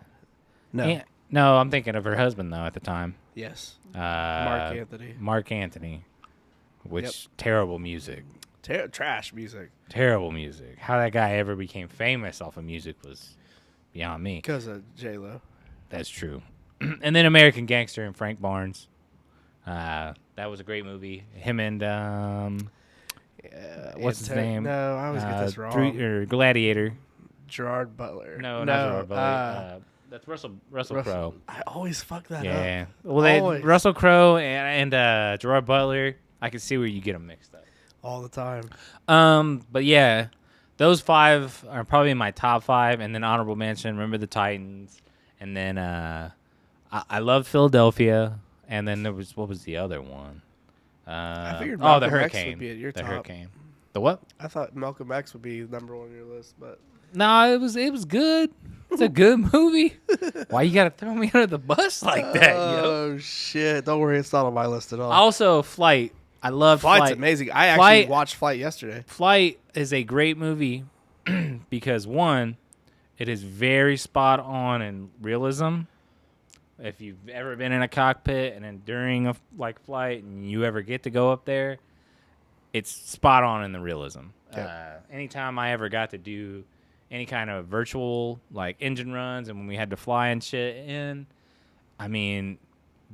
Speaker 2: No.
Speaker 3: No, I'm thinking of her husband, though, at the time.
Speaker 2: Yes.
Speaker 3: Mark
Speaker 2: Anthony.
Speaker 3: Mark Anthony. Which, terrible music.
Speaker 2: Trash music.
Speaker 3: Terrible music. How that guy ever became famous off of music was beyond me.
Speaker 2: Because of J-Lo.
Speaker 3: That's true. And then American Gangster and Frank Barnes. That was a great movie. Him and what's his name?
Speaker 2: No, I always get this wrong.
Speaker 3: Gladiator.
Speaker 2: Gerard Butler.
Speaker 3: No, not Gerard Butler. That's Russell Crowe.
Speaker 2: I always fuck that up.
Speaker 3: Yeah. Well,
Speaker 2: Always.
Speaker 3: Russell Crowe and Gerard Butler. I can see where you get them mixed up.
Speaker 2: All the time.
Speaker 3: But yeah, those 5 are probably in my top 5, and then honorable mention. Remember the Titans, and then I loved Philadelphia, and then what was the other one?
Speaker 2: I figured
Speaker 3: the
Speaker 2: Malcolm X
Speaker 3: Hurricane.
Speaker 2: would be at your
Speaker 3: the
Speaker 2: top.
Speaker 3: Hurricane. The what?
Speaker 2: I thought Malcolm X would be number 1 on your list, but
Speaker 3: No, it was good. It's a good movie. Why you gotta throw me under the bus like that, yo?
Speaker 2: oh shit! Don't worry, it's not on my list at all.
Speaker 3: Also, Flight. I love
Speaker 2: Flight's
Speaker 3: Flight.
Speaker 2: amazing. I actually
Speaker 3: Flight-
Speaker 2: watched Flight yesterday.
Speaker 3: Flight is a great movie because, one, it is very spot on in realism. If you've ever been in a cockpit and then during a flight and you ever get to go up there, it's spot on in the realism. Anytime I ever got to do any kind of virtual engine runs and when we had to fly and shit in, I mean,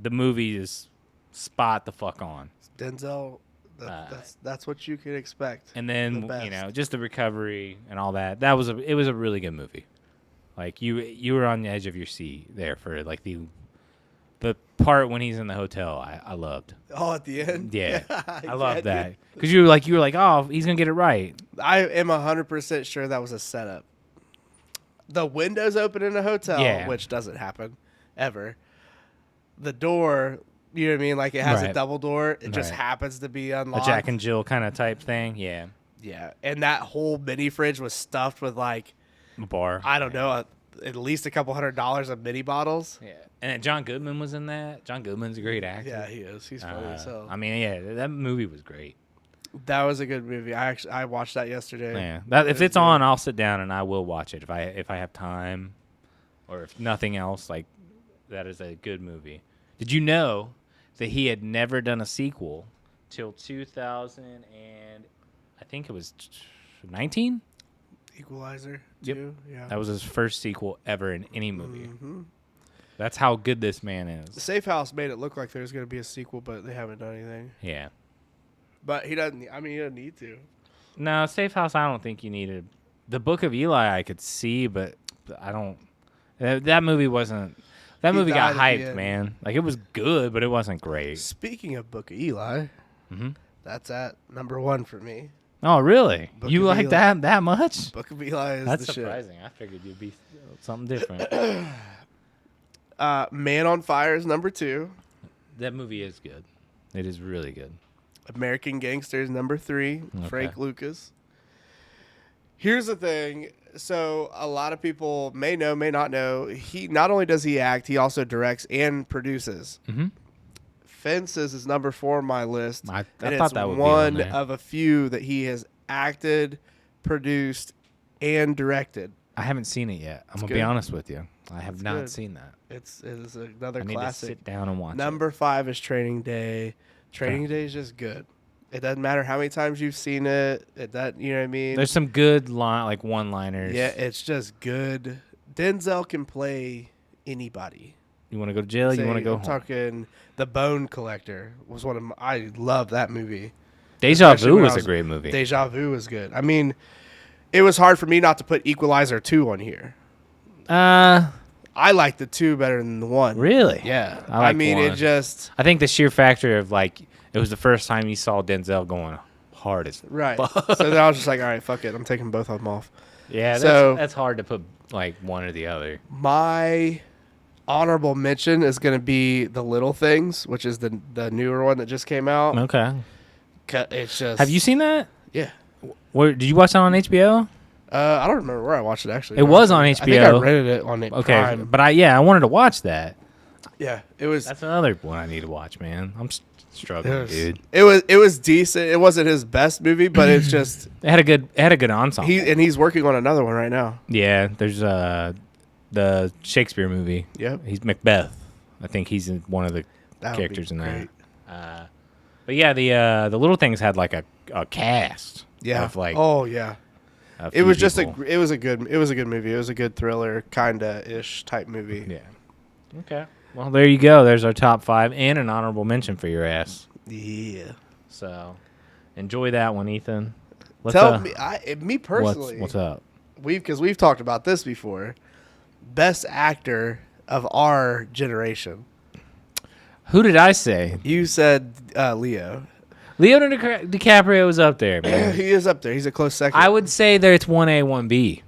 Speaker 3: the movie is spot the fuck on.
Speaker 2: Denzel, that's what you can expect.
Speaker 3: And then
Speaker 2: The best.
Speaker 3: just the recovery and all that. It was a really good movie. Like you were on the edge of your seat there for the part when he's in the hotel. I loved.
Speaker 2: Oh, at the end.
Speaker 3: Yeah, I love
Speaker 2: dude.
Speaker 3: that because you were like, oh, he's gonna get it right.
Speaker 2: I am 100% sure that was a setup. The windows open in a hotel,
Speaker 3: Yeah.
Speaker 2: which doesn't happen ever. The door, you know what I mean? Like it has a
Speaker 3: Right.
Speaker 2: double door. It just
Speaker 3: Right.
Speaker 2: happens to be
Speaker 3: A
Speaker 2: unlocked.
Speaker 3: Jack and Jill kind of type thing. Yeah,
Speaker 2: Yeah, and that whole mini fridge was stuffed with
Speaker 3: a bar.
Speaker 2: I don't know, at least a couple $100 of mini bottles.
Speaker 3: Yeah, and John Goodman was in that. John Goodman's a great actor.
Speaker 2: Yeah, he is. He's funny as hell.
Speaker 3: I mean, yeah, that movie was great.
Speaker 2: That was a good movie. I watched that yesterday.
Speaker 3: Yeah, if
Speaker 2: was
Speaker 3: it's
Speaker 2: good.
Speaker 3: on, I'll sit down and I will watch it if I have time, or if nothing else. That is a good movie. Did you know that he had never done a sequel till 2000 and I think it was 19?
Speaker 2: Equalizer.
Speaker 3: Yep.
Speaker 2: Too. Yeah.
Speaker 3: That was his first sequel ever in any movie.
Speaker 2: Mm-hmm.
Speaker 3: That's how good this man is.
Speaker 2: Safe House made it look like there was going to be a sequel, but they haven't done anything.
Speaker 3: Yeah.
Speaker 2: But he doesn't. I mean, he doesn't need to.
Speaker 3: No, Safe House, I don't think you needed. The Book of Eli I could see, but I don't. That movie wasn't. That
Speaker 2: He
Speaker 3: movie got
Speaker 2: died at the
Speaker 3: hyped,
Speaker 2: end.
Speaker 3: man. It was good, but it wasn't great.
Speaker 2: Speaking of Book of Eli,
Speaker 3: Mhm.
Speaker 2: that's at number 1 for me.
Speaker 3: Oh, really?
Speaker 2: Book
Speaker 3: You
Speaker 2: of
Speaker 3: like
Speaker 2: Eli.
Speaker 3: that much?
Speaker 2: Book of Eli is
Speaker 3: That's
Speaker 2: the
Speaker 3: surprising. I figured you'd be something different.
Speaker 2: shit. Man on Fire is number 2.
Speaker 3: That movie is good. It is really good.
Speaker 2: American Gangster is number 3.
Speaker 3: Okay.
Speaker 2: Frank Lucas. Here's the thing. So a lot of people may know, may not know. He not only does he act, he also directs and produces.
Speaker 3: Mhm.
Speaker 2: Fences is number 4 on my list.
Speaker 3: I
Speaker 2: and
Speaker 3: thought
Speaker 2: it's
Speaker 3: that would be on
Speaker 2: one
Speaker 3: there.
Speaker 2: of a few that he has acted, produced, and directed.
Speaker 3: I haven't seen it yet. I'm gonna
Speaker 2: good.
Speaker 3: be honest with you. I have
Speaker 2: It's
Speaker 3: not
Speaker 2: good.
Speaker 3: seen that.
Speaker 2: It is another
Speaker 3: I need to
Speaker 2: classic.
Speaker 3: sit down and watch
Speaker 2: Number 5 is Training Day. Training Day is just good. It doesn't matter how many times you've seen it. You know what I mean?
Speaker 3: it. There's some good one-liners.
Speaker 2: Yeah, it's just good. Denzel can play anybody.
Speaker 3: You want to go to jail? You want to go
Speaker 2: I'm
Speaker 3: home?
Speaker 2: talking The Bone Collector was one of my, I love that movie.
Speaker 3: Deja
Speaker 2: especially
Speaker 3: Vu
Speaker 2: when
Speaker 3: was
Speaker 2: I
Speaker 3: a
Speaker 2: was-
Speaker 3: great movie.
Speaker 2: Deja Vu was good. I mean, it was hard for me not to put Equalizer 2 on here. I like the 2 better than the 1.
Speaker 3: Really?
Speaker 2: Yeah.
Speaker 3: I like
Speaker 2: mean,
Speaker 3: 1.
Speaker 2: it just
Speaker 3: I think the sheer factor of it was the first time you saw Denzel going hard as
Speaker 2: right. So then I was just like, all right, fuck it. I'm taking both of them off.
Speaker 3: yeah.
Speaker 2: So-
Speaker 3: That's hard to put one or the other.
Speaker 2: My honorable mention is going to be The Little Things, which is the newer one that just came out.
Speaker 3: Okay.
Speaker 2: It's just
Speaker 3: Have you seen that?
Speaker 2: Yeah.
Speaker 3: Where did you watch that on HBO?
Speaker 2: I don't remember where I watched it actually.
Speaker 3: It was on
Speaker 2: I think I
Speaker 3: HBO.
Speaker 2: rented it on it.
Speaker 3: Okay,
Speaker 2: Prime.
Speaker 3: but I wanted to watch that.
Speaker 2: Yeah, it was.
Speaker 3: That's another one I need to watch, man. I'm struggling, dude.
Speaker 2: It was decent. It wasn't his best movie, but it's just
Speaker 3: It had a good ensemble.
Speaker 2: he's working on another one right now.
Speaker 3: Yeah, there's the Shakespeare movie.
Speaker 2: Yep.
Speaker 3: He's Macbeth. I think he's in one of the
Speaker 2: That would be
Speaker 3: characters in
Speaker 2: great.
Speaker 3: that. But yeah, the Little Things had a cast.
Speaker 2: Yeah.
Speaker 3: Of
Speaker 2: oh yeah.
Speaker 3: a
Speaker 2: It
Speaker 3: few
Speaker 2: was just
Speaker 3: people.
Speaker 2: it was a good movie. It was a good thriller kinda ish type movie.
Speaker 3: Yeah. Okay. Well, there you go. There's our top 5 and an honorable mention for your ass.
Speaker 2: Yeah.
Speaker 3: So, enjoy that one, Ethan. Let's,
Speaker 2: Tell me, me personally,
Speaker 3: what's up?
Speaker 2: because we've talked about this before. best actor of our generation.
Speaker 3: Who did I say?
Speaker 2: You said Leo.
Speaker 3: Leonardo DiCaprio is up there, man.
Speaker 2: He is up there. He's a close second.
Speaker 3: I would say that it's 1A, 1B.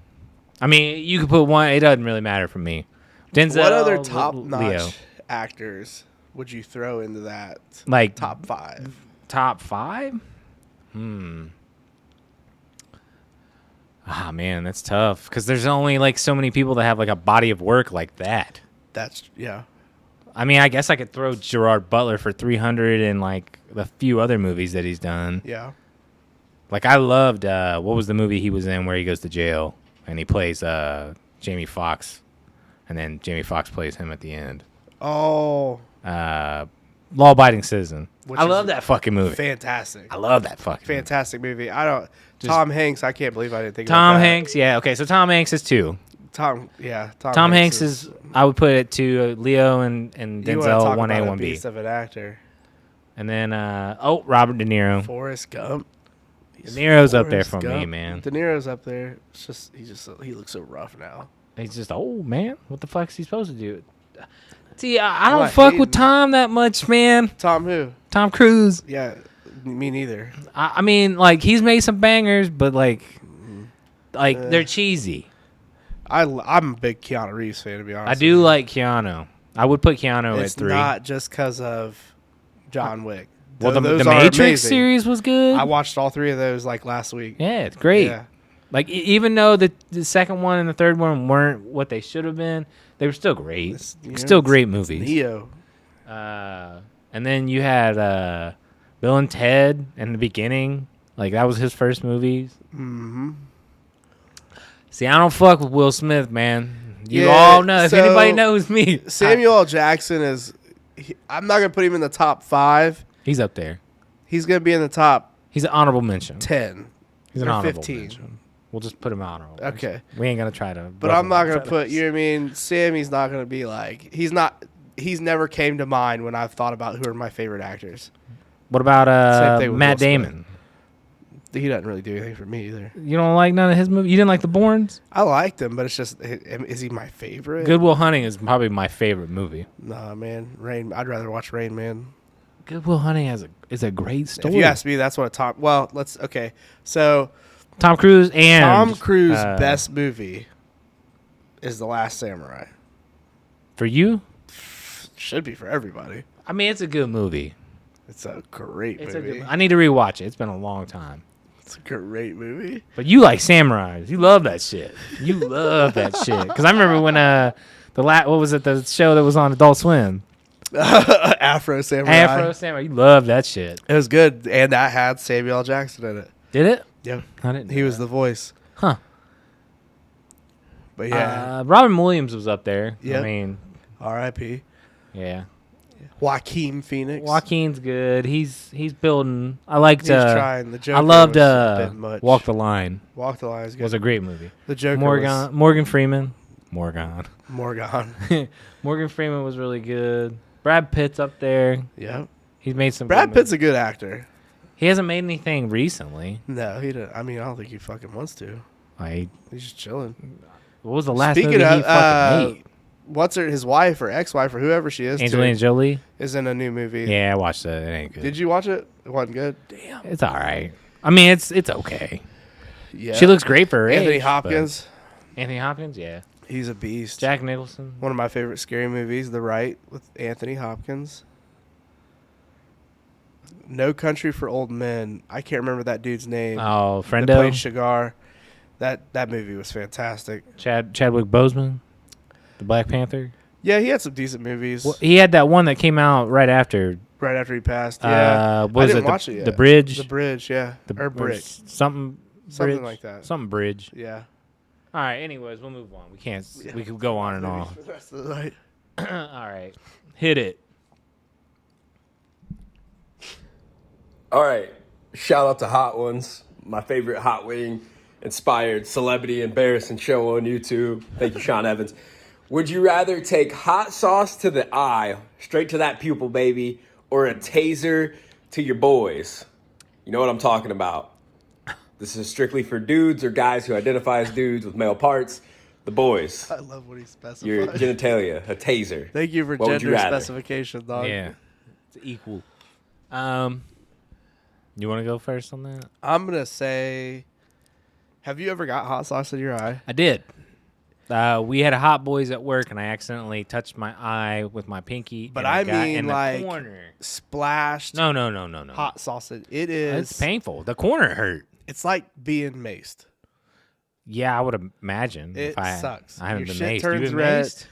Speaker 3: I mean, you could put one. It doesn't really matter for me. Denzel.
Speaker 2: What other
Speaker 3: Leo.
Speaker 2: top-notch actors would you throw into that?
Speaker 3: Like
Speaker 2: Top 5.
Speaker 3: Top 5? Ah, man, that's tough. Because there's only like so many people that have like a body of work like that.
Speaker 2: Yeah.
Speaker 3: I mean, I guess I could throw Gerard Butler for 300 and like the few other movies that he's done.
Speaker 2: Yeah.
Speaker 3: Like I loved what was the movie he was in where he goes to jail and he plays Jamie Foxx, and then Jamie Foxx plays him at the end.
Speaker 2: Oh.
Speaker 3: Law-Abiding Citizen.
Speaker 2: Which
Speaker 3: I
Speaker 2: is
Speaker 3: love that fucking movie.
Speaker 2: Fantastic.
Speaker 3: I love that fucking
Speaker 2: Fantastic movie. Tom Hanks, I can't believe I didn't think
Speaker 3: Tom
Speaker 2: about that.
Speaker 3: Hanks, yeah. Okay, so Tom Hanks is 2.
Speaker 2: Tom
Speaker 3: Hanks is I would put it to Leo and
Speaker 2: you wanna talk
Speaker 3: Denzel 1A,
Speaker 2: about a
Speaker 3: 1B.
Speaker 2: beast of an actor.
Speaker 3: And then Robert De Niro.
Speaker 2: Forrest Gump.
Speaker 3: De Niro's up there
Speaker 2: Forrest
Speaker 3: for me,
Speaker 2: Gump.
Speaker 3: man.
Speaker 2: De Niro's up there. It's just he looks so rough now.
Speaker 3: He's just old, man. What the fuck's he supposed to do? See, I
Speaker 2: I'm
Speaker 3: don't
Speaker 2: not
Speaker 3: fuck
Speaker 2: hating.
Speaker 3: with Tom that much, man.
Speaker 2: Tom who?
Speaker 3: Tom Cruise.
Speaker 2: Yeah, me neither.
Speaker 3: I mean, like he's made some bangers, but like they're cheesy.
Speaker 2: I'm a big Keanu Reeves fan, to be honest.
Speaker 3: I do like Keanu. I would put Keanu
Speaker 2: It's
Speaker 3: at 3.
Speaker 2: not just because of John Wick.
Speaker 3: Well, the
Speaker 2: Those are
Speaker 3: Matrix
Speaker 2: amazing.
Speaker 3: series was good.
Speaker 2: I watched all 3 of those like last week.
Speaker 3: Yeah, it's great.
Speaker 2: Yeah.
Speaker 3: Like even though the second one and the third one weren't what they should have been, they were still great. Still great movies.
Speaker 2: Neo.
Speaker 3: And then you had Bill and Ted in the beginning. Like that was his first movies.
Speaker 2: Mm-hmm.
Speaker 3: See, I don't fuck with Will Smith, man. You
Speaker 2: Yeah,
Speaker 3: all know. If
Speaker 2: so
Speaker 3: anybody knows me,
Speaker 2: Samuel L. Jackson is. I'm not gonna put him in the top 5.
Speaker 3: he's up there.
Speaker 2: He's gonna be in the top
Speaker 3: He's an honorable mention.
Speaker 2: 10.
Speaker 3: He's an
Speaker 2: or
Speaker 3: honorable
Speaker 2: 15.
Speaker 3: mention. We'll just put him honorable.
Speaker 2: Okay.
Speaker 3: We ain't gonna try to.
Speaker 2: But I'm not gonna put. You know what I mean? Sammy's not gonna be like. He's not. He's never came to mind when I've thought about who are my favorite actors.
Speaker 3: What about
Speaker 2: Same thing with
Speaker 3: Matt
Speaker 2: Will Smith.
Speaker 3: Damon?
Speaker 2: He doesn't really do anything for me either.
Speaker 3: You don't like none of his movies? You didn't like The Bournes?
Speaker 2: I liked him, but it's just, is he my favorite?
Speaker 3: Good Will Hunting is probably my favorite movie.
Speaker 2: Nah, man. I'd rather watch Rain Man.
Speaker 3: Good Will Hunting is a great story.
Speaker 2: If you ask me, that's what a top. Well, okay. So
Speaker 3: Tom Cruise and
Speaker 2: Tom Cruise best movie is The Last Samurai.
Speaker 3: For you?
Speaker 2: Should be for everybody.
Speaker 3: I mean, it's a good movie.
Speaker 2: It's a great movie.
Speaker 3: I need to rewatch it. It's been a long time.
Speaker 2: It's a great movie.
Speaker 3: But you like samurais. You love that shit. You love that shit. Because I remember when what was it? The show that was on Adult Swim.
Speaker 2: Afro Samurai.
Speaker 3: You love that shit.
Speaker 2: It was good, and that had Samuel L. Jackson in it.
Speaker 3: Did it?
Speaker 2: Yeah,
Speaker 3: I didn't.
Speaker 2: he was the voice.
Speaker 3: Huh.
Speaker 2: But yeah,
Speaker 3: Robin Williams was up there.
Speaker 2: Yep.
Speaker 3: I mean,
Speaker 2: R.I.P.
Speaker 3: yeah.
Speaker 2: Joaquin Phoenix.
Speaker 3: Joaquin's good. He's building. I liked.
Speaker 2: He's trying. The Joker
Speaker 3: I loved
Speaker 2: was a bit much.
Speaker 3: Walk the Line.
Speaker 2: Walk the Line is good.
Speaker 3: Was a great movie.
Speaker 2: The Joker
Speaker 3: Morgan Freeman. Morgan. Morgan Freeman was really good. Brad Pitt's up there.
Speaker 2: Yeah.
Speaker 3: He's made some.
Speaker 2: Brad
Speaker 3: good
Speaker 2: Pitt's
Speaker 3: movies.
Speaker 2: a good actor.
Speaker 3: He hasn't made anything recently.
Speaker 2: No, he didn't. I mean, I don't think he fucking wants to.
Speaker 3: Like,
Speaker 2: He's just chilling.
Speaker 3: what was the last
Speaker 2: Speaking
Speaker 3: movie
Speaker 2: of,
Speaker 3: he fucking made?
Speaker 2: his wife or ex-wife or whoever she is,
Speaker 3: Angelina Jolie.
Speaker 2: is in a new movie.
Speaker 3: Yeah, I watched it. It ain't good.
Speaker 2: Did you watch it? It wasn't good.
Speaker 3: Damn. It's all right. I mean, it's okay.
Speaker 2: Yeah.
Speaker 3: She looks great for her
Speaker 2: Anthony
Speaker 3: age,
Speaker 2: Hopkins.
Speaker 3: but- Anthony Hopkins, yeah.
Speaker 2: He's a beast.
Speaker 3: Jack Nicholson.
Speaker 2: One of my favorite scary movies, The Right, with Anthony Hopkins. No Country for Old Men. I can't remember that dude's name.
Speaker 3: Oh,
Speaker 2: That
Speaker 3: Friendo.
Speaker 2: played Shigar. That movie was fantastic.
Speaker 3: Chadwick Boseman, the Black Panther.
Speaker 2: Yeah, he had some decent movies.
Speaker 3: Well, he had that one that came out right after.
Speaker 2: Right after he passed. Yeah,
Speaker 3: What was
Speaker 2: I didn't
Speaker 3: it?
Speaker 2: watch it yet.
Speaker 3: The Bridge.
Speaker 2: The Bridge, yeah, or Brick,
Speaker 3: Something.
Speaker 2: something
Speaker 3: Bridge?
Speaker 2: like that.
Speaker 3: Something Bridge.
Speaker 2: Yeah.
Speaker 3: All right. Anyways, we'll move on. We can't. We could go on and on.
Speaker 2: For the rest of the night.
Speaker 3: All right. Hit it.
Speaker 5: All right. Shout out to Hot Ones, my favorite hot wing inspired celebrity embarrassing show on YouTube. Thank you, Sean Evans. Would you rather take hot sauce to the eye, straight to that pupil, baby, or a taser to your boys? You know what I'm talking about. This is strictly for dudes or guys who identify as dudes with male parts. The boys.
Speaker 2: I love what he specified.
Speaker 5: Your genitalia, a taser.
Speaker 2: Thank you for
Speaker 5: What would you
Speaker 2: gender
Speaker 5: rather?
Speaker 2: specification, dog.
Speaker 3: Yeah, it's equal. You want to go first on that?
Speaker 2: I'm gonna say, have you ever got hot sauce in your eye?
Speaker 3: I did. We had a Hot Boys at work, and I accidentally touched my eye with my pinky.
Speaker 2: But
Speaker 3: and
Speaker 2: I
Speaker 3: got
Speaker 2: mean,
Speaker 3: in the
Speaker 2: like,
Speaker 3: corner.
Speaker 2: splashed
Speaker 3: No.
Speaker 2: hot sauce. It is.
Speaker 3: It's painful. The corner hurt.
Speaker 2: It's like being maced.
Speaker 3: Yeah, I would imagine.
Speaker 2: It sucks.
Speaker 3: I haven't
Speaker 2: Your
Speaker 3: been
Speaker 2: shit
Speaker 3: maced.
Speaker 2: turns
Speaker 3: You been
Speaker 2: red.
Speaker 3: maced?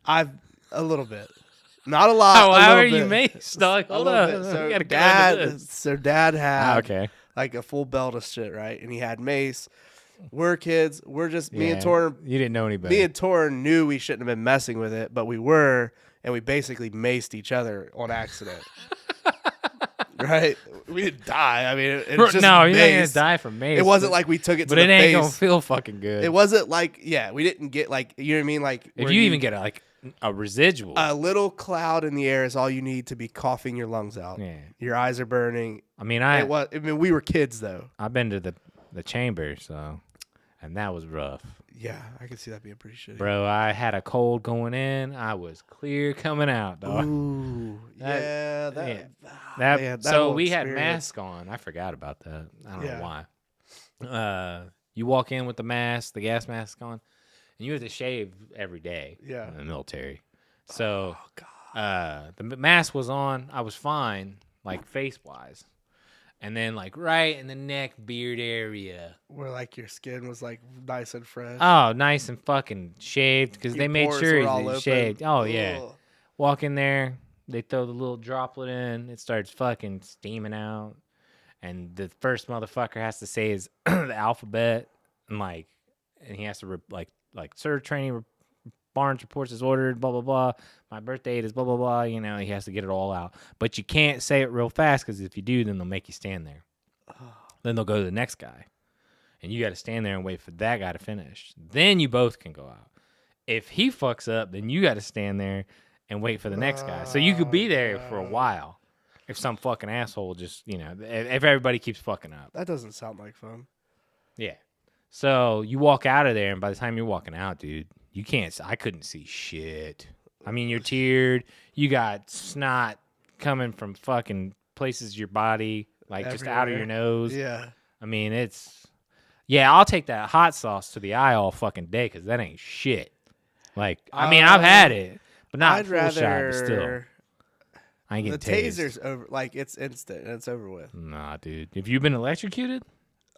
Speaker 2: I've a little bit, not a lot.
Speaker 3: How
Speaker 2: a
Speaker 3: are
Speaker 2: little
Speaker 3: you
Speaker 2: bit.
Speaker 3: maced, dog?
Speaker 2: A
Speaker 3: Hold
Speaker 2: little
Speaker 3: up.
Speaker 2: bit.
Speaker 3: We
Speaker 2: So
Speaker 3: gotta go into this.
Speaker 2: dad had
Speaker 3: Okay.
Speaker 2: like a full belt of shit, right? And he had mace. We're kids. We're just me and
Speaker 3: Yeah,
Speaker 2: Torn.
Speaker 3: You didn't know any better.
Speaker 2: Me and Torn knew we shouldn't have been messing with it, but we were, and we basically maced each other on accident. Right? We didn't die. I mean, it's just
Speaker 3: no, you're not gonna
Speaker 2: mace.
Speaker 3: die from mace.
Speaker 2: It wasn't like we took it to
Speaker 3: but
Speaker 2: the
Speaker 3: it ain't
Speaker 2: face.
Speaker 3: gonna feel fucking good.
Speaker 2: It wasn't like, yeah, we didn't get like, you know what I mean? Like,
Speaker 3: if
Speaker 2: where
Speaker 3: you even get a residual.
Speaker 2: a little cloud in the air is all you need to be coughing your lungs out.
Speaker 3: Yeah.
Speaker 2: Your eyes are burning.
Speaker 3: I mean,
Speaker 2: I mean, we were kids though.
Speaker 3: I've been to the chamber, so, and that was rough.
Speaker 2: Yeah, I can see that being pretty shitty.
Speaker 3: Bro, I had a cold going in. I was clear coming out, dog.
Speaker 2: Ooh, yeah,
Speaker 3: So we had masks on. I forgot about that. I don't
Speaker 2: Yeah.
Speaker 3: know why. You walk in with the mask, the gas mask on, and you have to shave every day.
Speaker 2: Yeah.
Speaker 3: In the military. So the mask was on. I was fine, like face wise. And then like right in the neck beard area.
Speaker 2: Where like your skin was like nice and fresh.
Speaker 3: Oh, nice and fucking shaved because
Speaker 2: Your
Speaker 3: they made
Speaker 2: pores
Speaker 3: sure
Speaker 2: were all
Speaker 3: he
Speaker 2: open.
Speaker 3: shaved. Oh yeah.
Speaker 2: Ugh.
Speaker 3: Walk in there, they throw the little droplet in, it starts fucking steaming out, and the first motherfucker has to say is the alphabet, and he has to like sir training Barnes reports is ordered, blah blah blah. My birth date is blah blah blah. You know, he has to get it all out, but you can't say it real fast because if you do, then they'll make you stand there. Then they'll go to the next guy, and you got to stand there and wait for that guy to finish. Then you both can go out. If he fucks up, then you got to stand there and wait for the next guy. So you could be there for a while if some fucking asshole just, if everybody keeps fucking up.
Speaker 2: That doesn't sound like fun.
Speaker 3: Yeah. So you walk out of there, and by the time you're walking out, dude, I couldn't see shit. I mean, you're tiered. You got snot coming from fucking places of your body, like just out of your nose.
Speaker 2: Yeah.
Speaker 3: I mean, I'll take that hot sauce to the eye all fucking day because that ain't shit. Like, I mean, I've had it, but not
Speaker 2: I'd
Speaker 3: full shot, but
Speaker 2: rather
Speaker 3: still. I ain't
Speaker 2: the
Speaker 3: getting tased.
Speaker 2: taser's over. Like it's instant and it's over with.
Speaker 3: Nah, dude. Have you been electrocuted?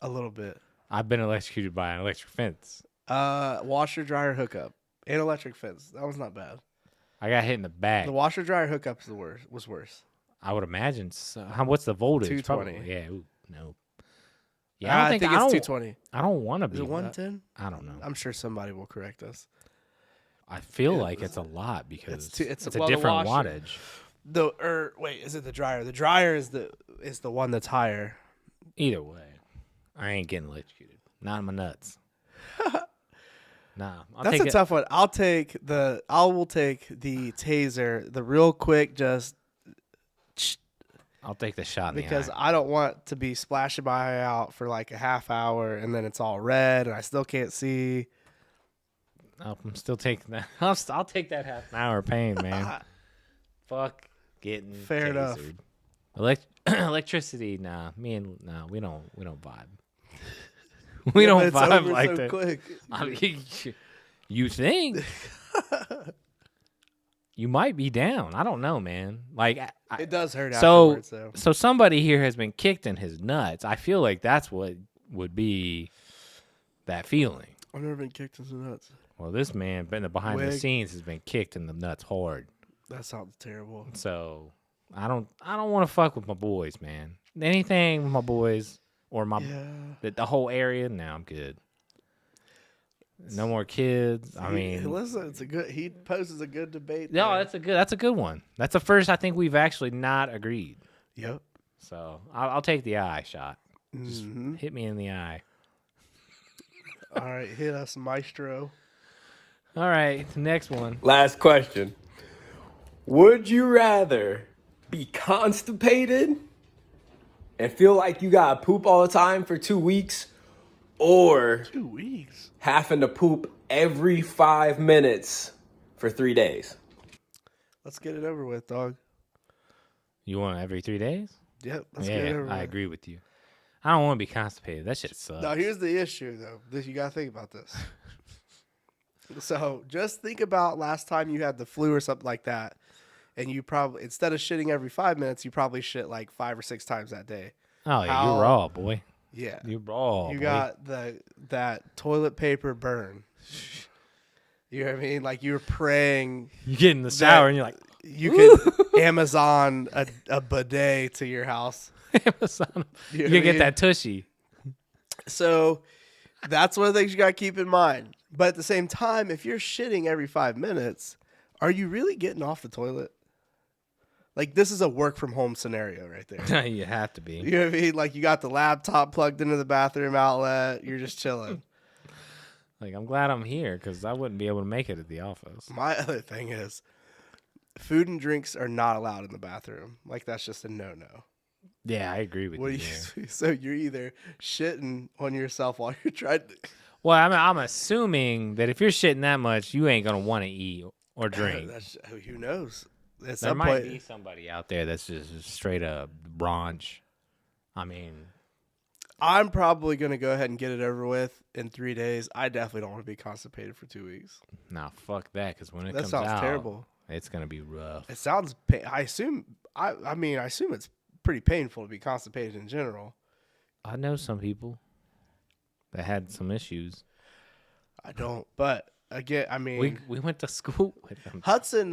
Speaker 2: A little bit.
Speaker 3: I've been electrocuted by an electric fence.
Speaker 2: Washer dryer hookup and electric fence. That was not bad.
Speaker 3: I got hit in the back.
Speaker 2: The washer dryer hookup was worse.
Speaker 3: I would imagine. So. What's the voltage?
Speaker 2: 220.
Speaker 3: Probably. Yeah. Ooh, no. Yeah,
Speaker 2: I think it's 220.
Speaker 3: I don't want to be.
Speaker 2: Is it 110?
Speaker 3: I don't know.
Speaker 2: I'm sure somebody will correct us.
Speaker 3: I feel like it's a lot because it's a
Speaker 2: the
Speaker 3: different
Speaker 2: washer.
Speaker 3: wattage.
Speaker 2: Wait, is it the dryer? The dryer is the one that's higher.
Speaker 3: Either way, I ain't getting electrocuted. Not in my nuts. Nah,
Speaker 2: That's a tough one. I will take the taser, the real quick, just
Speaker 3: I'll take the shot in the
Speaker 2: because
Speaker 3: eye.
Speaker 2: I don't want to be splashing my eye out for like a half hour and then it's all red and I still can't see.
Speaker 3: I'm still taking that. I'll take that half an hour pain, man. Fuck getting
Speaker 2: Fair enough.
Speaker 3: tasered. Electricity, nah. We don't vibe. We
Speaker 2: Yeah,
Speaker 3: don't
Speaker 2: but it's
Speaker 3: vibe
Speaker 2: over
Speaker 3: like
Speaker 2: so
Speaker 3: that.
Speaker 2: quick.
Speaker 3: I mean, you think you might be down? I don't know, man. Like
Speaker 2: It does hurt
Speaker 3: so.
Speaker 2: afterwards, though.
Speaker 3: So somebody here has been kicked in his nuts. I feel like that's what would be that feeling.
Speaker 2: I've never been kicked in the nuts.
Speaker 3: Well, this man, been behind the
Speaker 2: Wig.
Speaker 3: scenes, has been kicked in the nuts hard.
Speaker 2: That sounds terrible.
Speaker 3: So I don't want to fuck with my boys, man. Anything with my boys or my the whole area. Now I'm good. No more kids. I mean,
Speaker 2: listen, he poses a good debate.
Speaker 3: no,
Speaker 2: there.
Speaker 3: that's a good one. That's the first I think we've actually not agreed.
Speaker 2: Yep.
Speaker 3: So I'll take the eye shot. Just
Speaker 2: Mm-hmm.
Speaker 3: hit me in the eye.
Speaker 2: All right, hit us, maestro.
Speaker 3: All right, the next one.
Speaker 5: Last question. Would you rather be constipated and feel like you gotta poop all the time for 2 weeks, or
Speaker 2: 2 weeks.
Speaker 5: having to poop every 5 minutes for 3 days?
Speaker 2: Let's get it over with, dog.
Speaker 3: You want every 3 days?
Speaker 2: Yep, let's get it over
Speaker 3: I
Speaker 2: with.
Speaker 3: agree with you. I don't want to be constipated. That shit sucks.
Speaker 2: Now, here's the issue, though. You got to think about this. So, just think about last time you had the flu or something like that, and you probably, instead of shitting every 5 minutes, you probably shit like 5 or 6 times that day.
Speaker 3: Oh, yeah, you're raw, boy.
Speaker 2: Yeah.
Speaker 3: You're raw,
Speaker 2: You
Speaker 3: boy.
Speaker 2: got that toilet paper burn. You know what I mean? Like, you were praying
Speaker 3: You get in the shower and you're like,
Speaker 2: you could Amazon a bidet to your house.
Speaker 3: Amazon.
Speaker 2: You know
Speaker 3: You
Speaker 2: what I
Speaker 3: can get
Speaker 2: mean?
Speaker 3: that tushy.
Speaker 2: So that's one of the things you got to keep in mind. But at the same time, if you're shitting every 5 minutes, are you really getting off the toilet? Like, this is a work from home scenario right there.
Speaker 3: You have to be.
Speaker 2: You know what I mean? Like, you got the laptop plugged into the bathroom outlet. You're just chilling.
Speaker 3: Like, I'm glad I'm here because I wouldn't be able to make it at the office.
Speaker 2: My other thing is food and drinks are not allowed in the bathroom. Like, that's just a no-no.
Speaker 3: Yeah, I agree with
Speaker 2: What
Speaker 3: you.
Speaker 2: do
Speaker 3: there.
Speaker 2: you? So you're either shitting on yourself while you're trying to.
Speaker 3: Well, I'm assuming that if you're shitting that much, you ain't going to want to eat or drink.
Speaker 2: Who knows? At
Speaker 3: There
Speaker 2: some
Speaker 3: might
Speaker 2: point,
Speaker 3: be somebody out there that's just straight up bronch. I mean,
Speaker 2: I'm probably going to go ahead and get it over with in 3 days. I definitely don't want to be constipated for 2 weeks.
Speaker 3: nah, fuck that. Because when it
Speaker 2: That
Speaker 3: comes
Speaker 2: sounds
Speaker 3: out,
Speaker 2: terrible.
Speaker 3: it's going to be rough.
Speaker 2: It sounds. I assume. I mean, I assume it's pretty painful to be constipated in general.
Speaker 3: I know some people that had some issues.
Speaker 2: I don't, but again, I mean,
Speaker 3: We went to school with them.
Speaker 2: Hudson.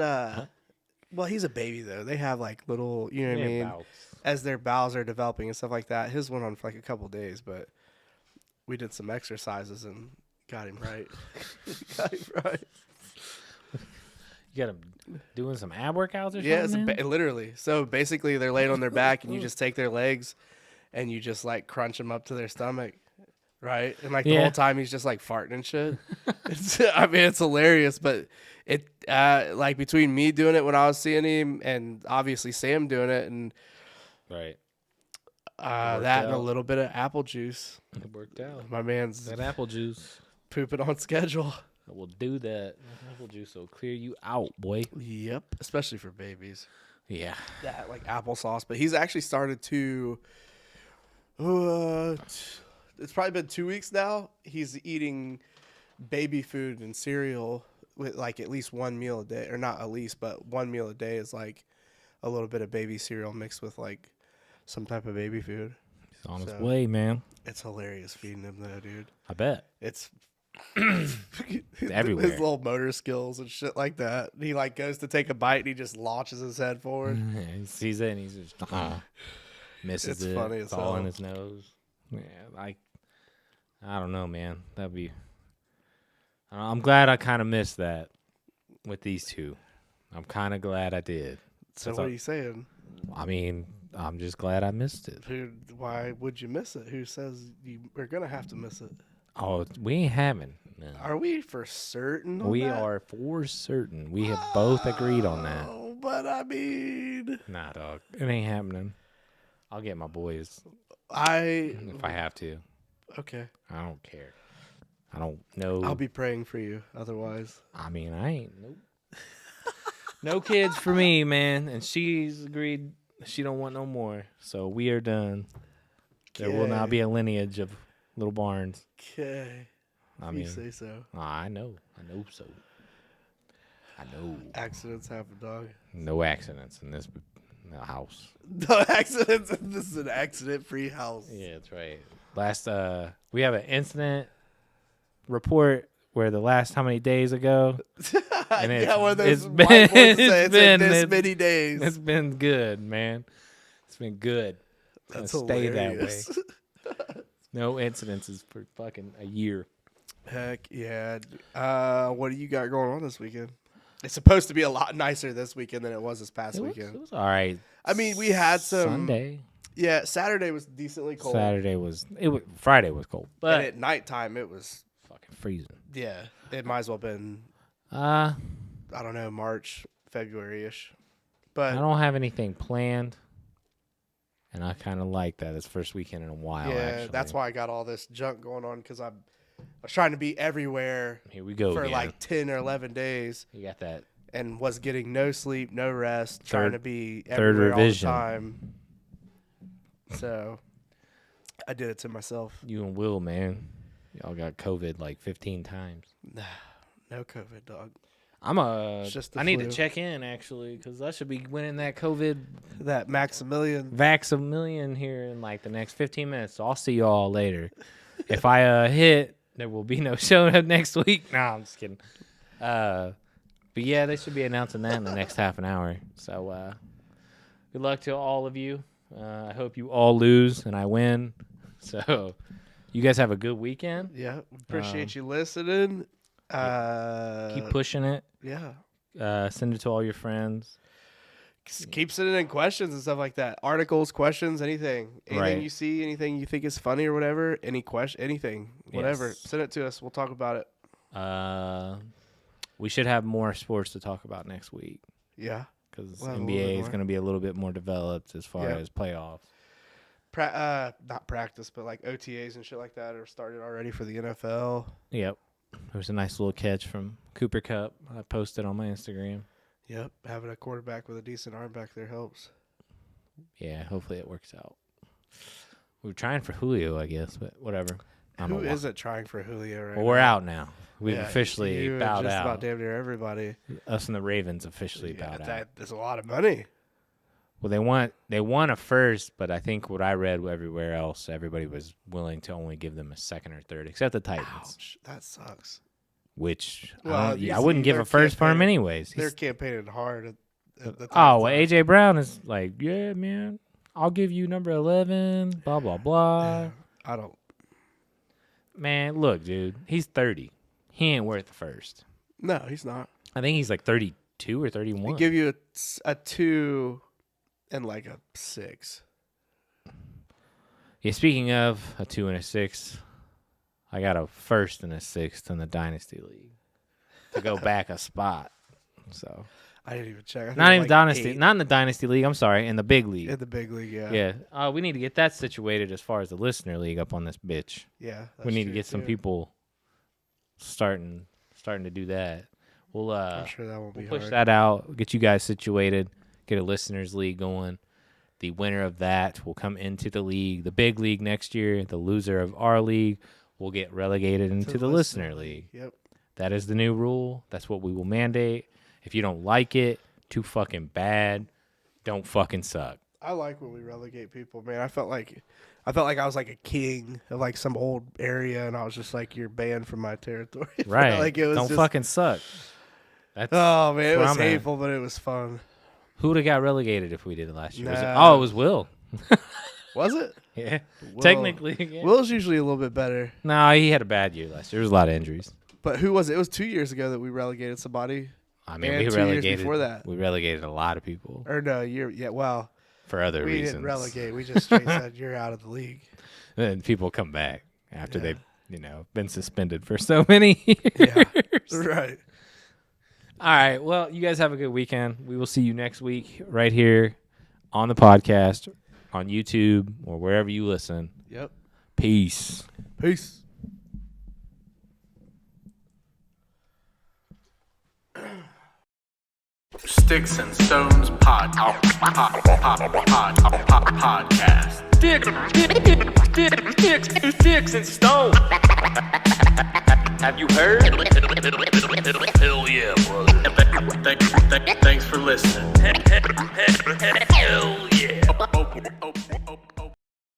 Speaker 2: Well, he's a baby though. They have like little, you know what I mean, as their bowels are developing and stuff like that. His went on for like a couple days, but we did some exercises and got him right. Got him right.
Speaker 3: You got them doing some ab workouts or
Speaker 2: Yeah, it's
Speaker 3: something?
Speaker 2: literally. So basically, they're laying on their back, and you just take their legs, and you just like crunch them up to their stomach, right? And like the
Speaker 3: Yeah.
Speaker 2: whole time, he's just like farting and shit. I mean, it's hilarious, but it like between me doing it when I was seeing him, and obviously Sam doing it, and
Speaker 3: Right.
Speaker 2: that and a
Speaker 3: out.
Speaker 2: little bit of apple juice.
Speaker 3: It worked out.
Speaker 2: My man's
Speaker 3: That apple juice
Speaker 2: pooping on schedule.
Speaker 3: will do that. That apple juice will clear you out, boy.
Speaker 2: Yep, especially for babies.
Speaker 3: Yeah.
Speaker 2: That like applesauce, but he's actually started to. It's probably been 2 weeks now. He's eating baby food and cereal with like at least one meal a day, or not at least, but one meal a day is like a little bit of baby cereal mixed with like some type of baby food.
Speaker 3: He's on his
Speaker 2: So-
Speaker 3: way, man.
Speaker 2: It's hilarious feeding him though, dude.
Speaker 3: I bet.
Speaker 2: It's
Speaker 3: Everywhere.
Speaker 2: His little motor skills and shit like that. He like goes to take a bite and he just launches his head forward.
Speaker 3: He sees it and he's just misses
Speaker 2: It's
Speaker 3: it.
Speaker 2: funny
Speaker 3: It's
Speaker 2: as
Speaker 3: all
Speaker 2: hell.
Speaker 3: in his nose. Yeah, like I don't know, man. That'd be. I'm glad I kind of missed that with these two. I'm kind of glad I did.
Speaker 2: So
Speaker 3: That's
Speaker 2: what
Speaker 3: all-
Speaker 2: are you saying?
Speaker 3: I mean, I'm just glad I missed it.
Speaker 2: Why would you miss it? Who says you are gonna have to miss it?
Speaker 3: Oh, we ain't having. No.
Speaker 2: Are we for certain? On
Speaker 3: We
Speaker 2: that?
Speaker 3: are for certain. We have both agreed on that.
Speaker 2: Oh, but I mean,
Speaker 3: Nah, dog. It ain't happening. I'll get my boys if I have to.
Speaker 2: okay.
Speaker 3: I don't care. I don't know.
Speaker 2: I'll be praying for you. Otherwise,
Speaker 3: I mean, I ain't. Nope. No kids for me, man. And she's agreed she don't want no more. So we are done. There will not
Speaker 2: Okay.
Speaker 3: be a lineage of little Barnes.
Speaker 2: okay.
Speaker 3: I
Speaker 2: You
Speaker 3: mean,
Speaker 2: say so.
Speaker 3: I know. I know so. I know.
Speaker 2: Accidents happen, dog.
Speaker 3: No accidents in this house.
Speaker 2: No accidents. This is an accident-free house.
Speaker 3: Yeah, that's right. Last we have an incident report where the last how many days ago? And
Speaker 2: Yeah, one of those
Speaker 3: it's
Speaker 2: whiteboards
Speaker 3: been-
Speaker 2: say
Speaker 3: it's
Speaker 2: it's in
Speaker 3: been-
Speaker 2: this
Speaker 3: it's-
Speaker 2: many days.
Speaker 3: It's been good, man. It's been good. It's
Speaker 2: That's
Speaker 3: gonna stay
Speaker 2: hilarious.
Speaker 3: that way. No incidences for fucking a year.
Speaker 2: Heck yeah. What do you got going on this weekend? It's supposed to be a lot nicer this weekend than it was this past
Speaker 3: It
Speaker 2: weekend.
Speaker 3: was all right.
Speaker 2: I mean, we had some.
Speaker 3: Sunday.
Speaker 2: Yeah, Saturday was decently cold.
Speaker 3: Saturday was Friday was cold,
Speaker 2: And
Speaker 3: but
Speaker 2: at nighttime, it was,
Speaker 3: fucking freezing.
Speaker 2: yeah, it might as well have been,
Speaker 3: I
Speaker 2: I don't know, March, February ish. But
Speaker 3: don't have anything planned And I kind of like that. It's first weekend in a while,
Speaker 2: Yeah,
Speaker 3: actually.
Speaker 2: that's why I got all this junk going on because I was trying to be everywhere
Speaker 3: Here we go
Speaker 2: for
Speaker 3: again.
Speaker 2: like 10 or 11 days
Speaker 3: You got that.
Speaker 2: and was getting no sleep, no rest, trying to be
Speaker 3: third
Speaker 2: everywhere
Speaker 3: revision.
Speaker 2: all the time. So I did it to myself.
Speaker 3: You and Will, man. Y'all got COVID like 15 times.
Speaker 2: No COVID, dog.
Speaker 3: I
Speaker 2: just the
Speaker 3: need to
Speaker 2: flu.
Speaker 3: check in, actually, because I should be winning that COVID
Speaker 2: That Maximilian.
Speaker 3: Vax-A-Million here in like the next 15 minutes. So I'll see y'all later. If I hit, there will be no show next week. No, I'm just kidding. But yeah, they should be announcing that in the next half an hour. So good luck to all of you. I hope you all lose and I win. So you guys have a good weekend.
Speaker 2: Yeah, appreciate you listening.
Speaker 3: Keep pushing it.
Speaker 2: Yeah.
Speaker 3: Send it to all your friends.
Speaker 2: Keep sending in questions and stuff like that. Articles, questions, anything. Anything
Speaker 3: Right.
Speaker 2: you see, anything you think is funny or whatever. Any question, anything, whatever.
Speaker 3: Yes.
Speaker 2: Send it to us. We'll talk about it.
Speaker 3: We should have more sports to talk about next week
Speaker 2: Yeah.
Speaker 3: because
Speaker 2: We'll have a little
Speaker 3: NBA
Speaker 2: bit
Speaker 3: is
Speaker 2: more.
Speaker 3: going to be a little bit more developed as far
Speaker 2: Yeah.
Speaker 3: as playoffs.
Speaker 2: Not practice, but like OTAs and shit like that are started already for the NFL.
Speaker 3: Yep. There was a nice little catch from Cooper Cup. I posted on my Instagram.
Speaker 2: Yep. Having a quarterback with a decent arm back there helps.
Speaker 3: Yeah, hopefully it works out. We were trying for Julio, I guess, but whatever. I
Speaker 2: Who
Speaker 3: don't know.
Speaker 2: isn't trying for Julio right
Speaker 3: Well,
Speaker 2: now?
Speaker 3: we're out now. We've
Speaker 2: Yeah,
Speaker 3: officially
Speaker 2: you and
Speaker 3: bowed
Speaker 2: just
Speaker 3: out.
Speaker 2: about damn near everybody.
Speaker 3: Us and the Ravens officially
Speaker 2: Yeah,
Speaker 3: bowed out.
Speaker 2: there's a lot of money.
Speaker 3: Well, they won a first, but I think what I read everywhere else, everybody was willing to only give them a second or third, except the Titans,
Speaker 2: Ouch, that sucks.
Speaker 3: which
Speaker 2: Well,
Speaker 3: I
Speaker 2: you
Speaker 3: wouldn't
Speaker 2: see,
Speaker 3: give
Speaker 2: they're
Speaker 3: a first for him
Speaker 2: campaigning-
Speaker 3: anyways.
Speaker 2: They're
Speaker 3: He's-
Speaker 2: campaigning hard at the
Speaker 3: oh,
Speaker 2: Titans
Speaker 3: well,
Speaker 2: are.
Speaker 3: AJ Brown is like, yeah, man, I'll give you number 11, blah blah blah.
Speaker 2: I don't.
Speaker 3: Man, look, dude, he's 30. He ain't worth the first.
Speaker 2: No, he's not.
Speaker 3: I think he's like 32 or
Speaker 2: They
Speaker 3: 31.
Speaker 2: give you a 2 and like a 6.
Speaker 3: Yeah, speaking of a 2 and a 6, I got a first and a 6th in the Dynasty League to go back a spot. So
Speaker 2: I didn't even check. I think
Speaker 3: not even
Speaker 2: like
Speaker 3: Dynasty,
Speaker 2: 8
Speaker 3: not in the Dynasty League. I'm sorry, in the big league.
Speaker 2: in the big league. Yeah.
Speaker 3: Yeah, we need to get that situated as far as the listener league up on this bitch.
Speaker 2: Yeah.
Speaker 3: We need to
Speaker 2: true,
Speaker 3: get some
Speaker 2: too.
Speaker 3: people starting to do that. We'll
Speaker 2: I'm sure that won't be
Speaker 3: push
Speaker 2: hard.
Speaker 3: that out, get you guys situated, get a listeners league going. The winner of that will come into the league, the big league next year. The loser of our league will get relegated into the listener league.
Speaker 2: Yep.
Speaker 3: That is the new rule. That's what we will mandate. If you don't like it, too fucking bad. Don't fucking suck.
Speaker 2: I like when we relegate people, man. I felt like I was like a king of like some old area, and I was just like, you're banned from my territory.
Speaker 3: Right.
Speaker 2: Like it was
Speaker 3: don't
Speaker 2: just,
Speaker 3: fucking suck. That's
Speaker 2: Oh man, it
Speaker 3: where
Speaker 2: was
Speaker 3: I'm at.
Speaker 2: hateful, but it was fun.
Speaker 3: Who would have got relegated if we did it last year?
Speaker 2: Nah.
Speaker 3: It was Will.
Speaker 2: Was it?
Speaker 3: Yeah.
Speaker 2: Will.
Speaker 3: Technically. Yeah.
Speaker 2: Will's usually a little bit better.
Speaker 3: No, he had a bad year last year. There was a lot of injuries.
Speaker 2: But who was it? It was 2 years ago that we relegated somebody.
Speaker 3: I mean,
Speaker 2: And
Speaker 3: we
Speaker 2: 2 years
Speaker 3: relegated
Speaker 2: before that.
Speaker 3: We relegated a lot of people
Speaker 2: Or no, yeah, well,
Speaker 3: for other
Speaker 2: we
Speaker 3: reasons.
Speaker 2: didn't relegate. We just straight said you're out of the league.
Speaker 3: And people come back after
Speaker 2: Yeah.
Speaker 3: they've, been suspended for so many years.
Speaker 2: Yeah. Right.
Speaker 3: All right. Well, you guys have a good weekend. We will see you next week right here on the podcast, on YouTube, or wherever you listen.
Speaker 2: Yep.
Speaker 3: Peace.
Speaker 2: Peace.
Speaker 1: Sticks and Stones podcast. Sticks and Stones. Have you heard? Hell yeah, brother. Thanks for listening.